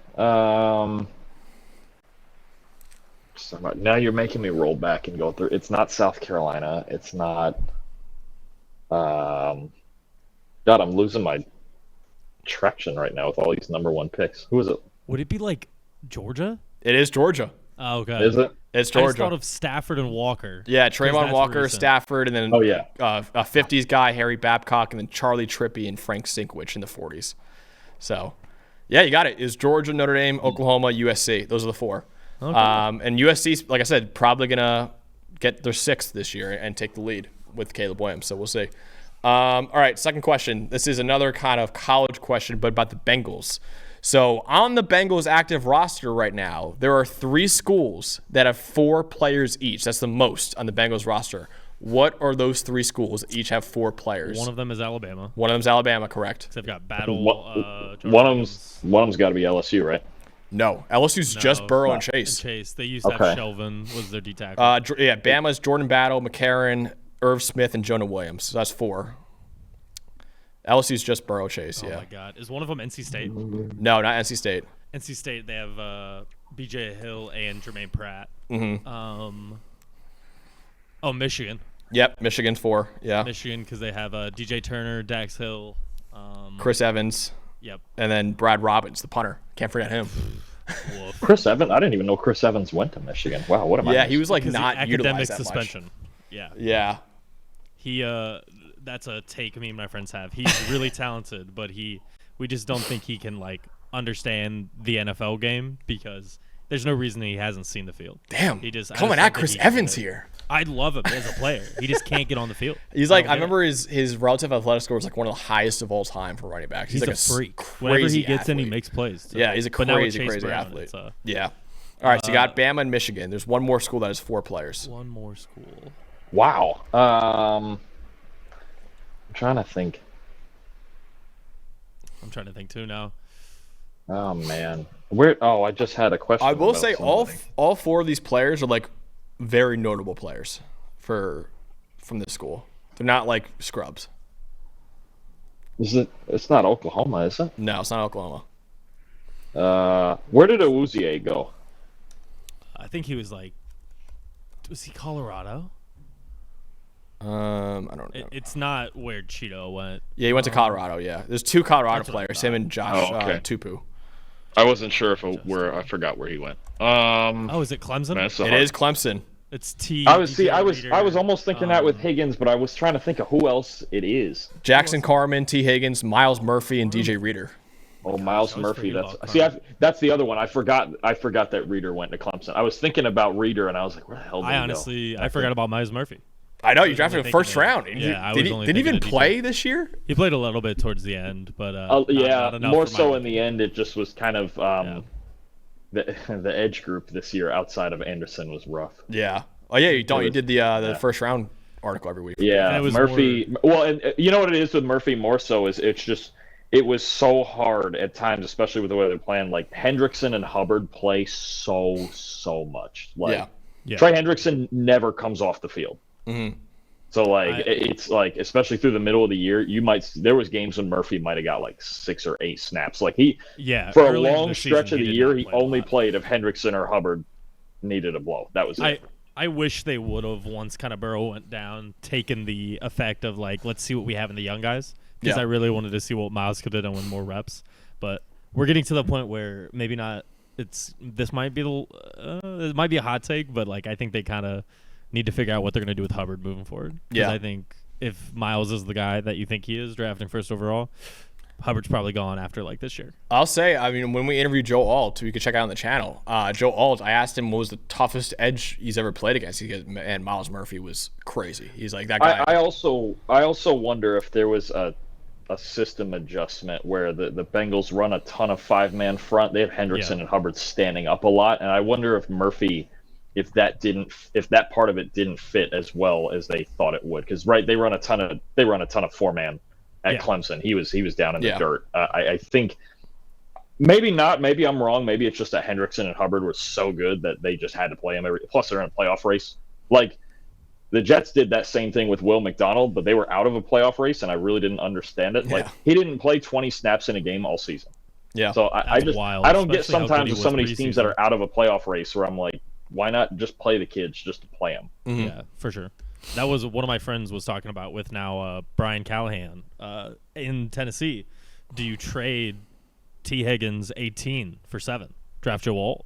Now you're making me roll back and go through. It's not South Carolina. It's not. God, I'm losing my traction right now with all these number 1 picks. Who is it? Would it be like Georgia? It is Georgia. Oh, okay. Is it? It's I just Georgia. thought of Stafford and Walker. Yeah, 'cause Trayvon that's Walker, recent. Stafford, and then Oh, yeah. a 50s guy, Harry Babcock, and then Charlie Trippy and Frank Sinkwich in the 40s. So, yeah, you got it. It's Georgia, Notre Dame, Oklahoma, USC. Those are the 4. Okay. And USC, like I said, probably going to get their 6th this year and take the lead with Caleb Williams. So we'll see. All right, second question. This is another kind of college question, but about the Bengals. So on the Bengals active roster right now, there are 3 schools that have 4 players each. That's the most on the Bengals roster. What are those 3 schools that each have 4 players? One of them is Alabama. One of them's Alabama, correct? They've got Battle. One of them's got to be LSU, right? No. LSU's just Burrow and Chase. Chase. They used to have Okay. Shelvin was their D tackle. Yeah, Bama's Jordan Battle, McCarron, Irv Smith, and Jonah Williams. So that's 4. LSU's just Burrow Chase, Oh yeah. my God, is one of them NC State? No, not NC State. NC State. They have B.J. Hill and Jermaine Pratt. Mm-hmm. Michigan. Yep, Michigan's 4, yeah. Michigan because they have DJ Turner, Dax Hill. Chris Evans, Yep. and then Brad Robbins, the punter. Can't forget him. Woof. Chris Evans. I didn't even know Chris Evans went to Michigan. Wow, what am I? Yeah, he was like Because not academic utilized that suspension. much. Yeah. Yeah. He that's a take me and my friends have. He's really talented, but we just don't think he can like understand the NFL game because there's no reason he hasn't seen the field. Damn. He just Coming I at just don't Chris think he can Evans do it. here. I love him as a player. He just can't get on the field. He's like, I don't get it. remember his relative athletic score was like one of the highest of all time for running backs. He's like a freak. Crazy Whenever he gets in, he athlete. makes plays. too. Yeah, he's a But now with crazy, Chase crazy Brown, athlete. it's, Yeah. All right, so you got Bama and Michigan. There's one more school that has 4 players. one more school. Wow. I'm trying to think. I'm trying to think too now. Oh man, where? Oh, I just had a question. I will about say somebody. all 4 of these players are like very notable players from this school. They're not like scrubs. Is it? It's not Oklahoma, is it? No, it's not Oklahoma. Where did Awuzie go? I think he was like, was he Colorado? I don't know. It's not where Cheeto went. Yeah, he went to Colorado. Yeah, there's 2 Colorado That's what I players, thought. him and Josh Oh, okay. Tupu. I wasn't sure if I forgot where he went. Oh, is it Clemson? It is Clemson. It's T. I was DJ I was Reader. almost thinking that with Higgins, but I was trying to think of who else it is. Jackson Carmen, T. Higgins, Miles Murphy, and DJ Reader. Oh, Miles I was Murphy. thinking That's about that's the other one. I forgot that Reader went to Clemson. I was thinking about Reader, and I was like, where the hell did he I go? honestly I forgot about Miles Murphy. I know you was drafted only him first thinking of- round. yeah, I did was he, only did he thinking even of play this year? He played a little bit towards the end, but Yeah, not enough more for so my- in the end. It just was kind of the edge group this year outside of Anderson was rough. Yeah. Oh yeah, you was- did the first round article every week. Yeah, And it was Murphy. Well, and you know what it is with Murphy more so is it was so hard at times, especially with the way they're playing. Like Hendrickson and Hubbard play so much. Like Yeah. Trey Hendrickson never comes off the field. Mhm. So it's like especially through the middle of the year, there was games when Murphy might have got like 6 or 8 snaps. Like for a early in long the stretch season, of the did year, not he play a only lot. played if Hendrickson or Hubbard needed a blow. That was it. I wish they would have once kind of Burrow went down, taken the effect of like let's see what we have in the young guys because Yeah. I really wanted to see what Miles could do and win more reps. But we're getting to the point where maybe not. This might be it might be a hot take, but like I think they kind of need to figure out what they're going to do with Hubbard moving forward. 'Cause Yeah. I think if Miles is the guy that you think he is, drafting first overall, Hubbard's probably gone after like this year. I'll say, I mean, when we interviewed Joe Alt, who you can check out on the channel, Joe Alt, I asked him what was the toughest edge he's ever played against. He goes, and Miles Murphy was crazy. He's like, that guy. I also wonder if there was a system adjustment where the Bengals run a ton of 5-man front. They have Hendrickson and Hubbard standing up a lot, and I wonder if Murphy, if that part of it didn't fit as well as they thought it would, because they run a ton of 4-man at Clemson. He was down in the dirt. I think maybe not. Maybe I'm wrong. Maybe it's just that Hendrickson and Hubbard were so good that they just had to play him. Plus, they're in a playoff race. Like the Jets did that same thing with Will McDonald, but they were out of a playoff race, and I really didn't understand it. Like he didn't play 20 snaps in a game all season. Yeah. So I don't get sometimes with some of these teams that are out of a playoff race where I'm like, why not just play the kids just to play them? Mm-hmm. Yeah, for sure. That was one of my friends was talking about with now Brian Callahan in Tennessee. Do you trade T. Higgins 18 for 7? Draft Joe Alt?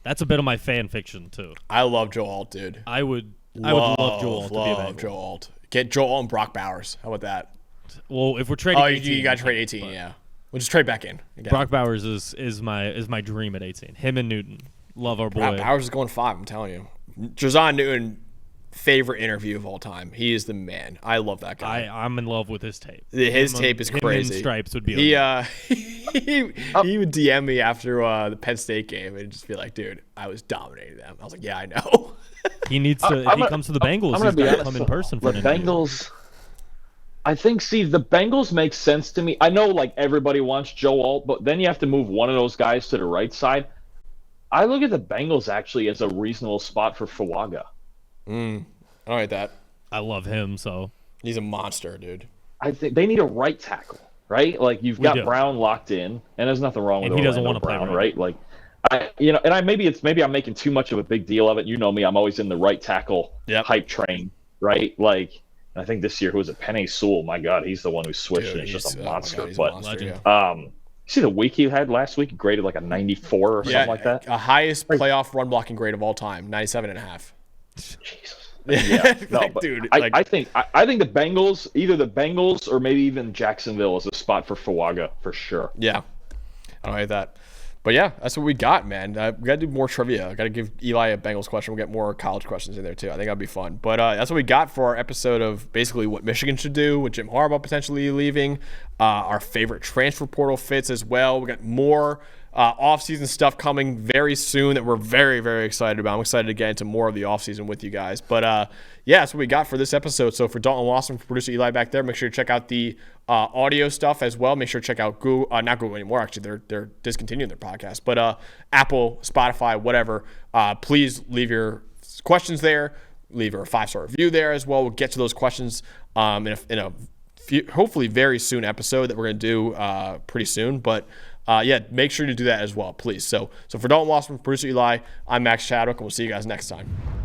That's a bit of my fan fiction too. I love Joe Alt, dude. I would love Joe Alt to be available. Joe Alt. Get Joe Alt and Brock Bowers. How about that? Well, if we're trading 18, you got to trade 18, yeah. We'll just trade back in. Again. Brock Bowers is my dream at 18. Him and Newton. Love our boy. Brock Bowers is going 5, I'm telling you. Jazon Newton, favorite interview of all time. He is the man. I love that guy. I'm in love with his tape. His tape is crazy. Him in stripes would be. He would DM me after the Penn State game and just be like, "Dude, I was dominating them." I was like, "Yeah, I know." He needs to. If he comes to the Bengals, he's got to come in person for the Bengals. I think. See, the Bengals make sense to me. I know, like everybody wants Joe Alt, but then you have to move one of those guys to the right side. I look at the Bengals actually as a reasonable spot for Fuaga. I like that. I love him, so he's a monster, dude. I think they need a right tackle, right? Like you've got Brown locked in, and there's nothing wrong with he doesn't want to play right? Like maybe I'm making too much of a big deal of it. You know me, I'm always in the right tackle hype train, right? Like I think this year who was it? Penei Sewell. My God, he's the one who switched, and it's just a monster. See the week he had last week? He graded like a 94 or something like that. A highest playoff run blocking grade of all time, 97.5. Jesus. Yeah, no, dude. I think the Bengals, either the Bengals or maybe even Jacksonville, is a spot for Fuaga for sure. Yeah, I don't hate that. But yeah, that's what we got, man. We got to do more trivia. I got to give Eli a Bengals question. We'll get more college questions in there too. I think that'll be fun. But that's what we got for our episode of basically what Michigan should do with Jim Harbaugh potentially leaving. Our favorite transfer portal fits as well. We got more off-season stuff coming very soon that we're very, very excited about. I'm excited to get into more of the off-season with you guys. But yeah, that's what we got for this episode. So for Dalton Wasserman, for producer Eli back there, make sure you check out the audio stuff as well. Make sure to check out Google, not Google anymore. Actually, they're discontinuing their podcast. But Apple, Spotify, whatever. Please leave your questions there. Leave a 5-star review there as well. We'll get to those questions in a hopefully very soon episode that we're going to do pretty soon. But yeah, make sure to do that as well, please. So for Dalton Wasserman, producer Eli, I'm Max Chadwick, and we'll see you guys next time.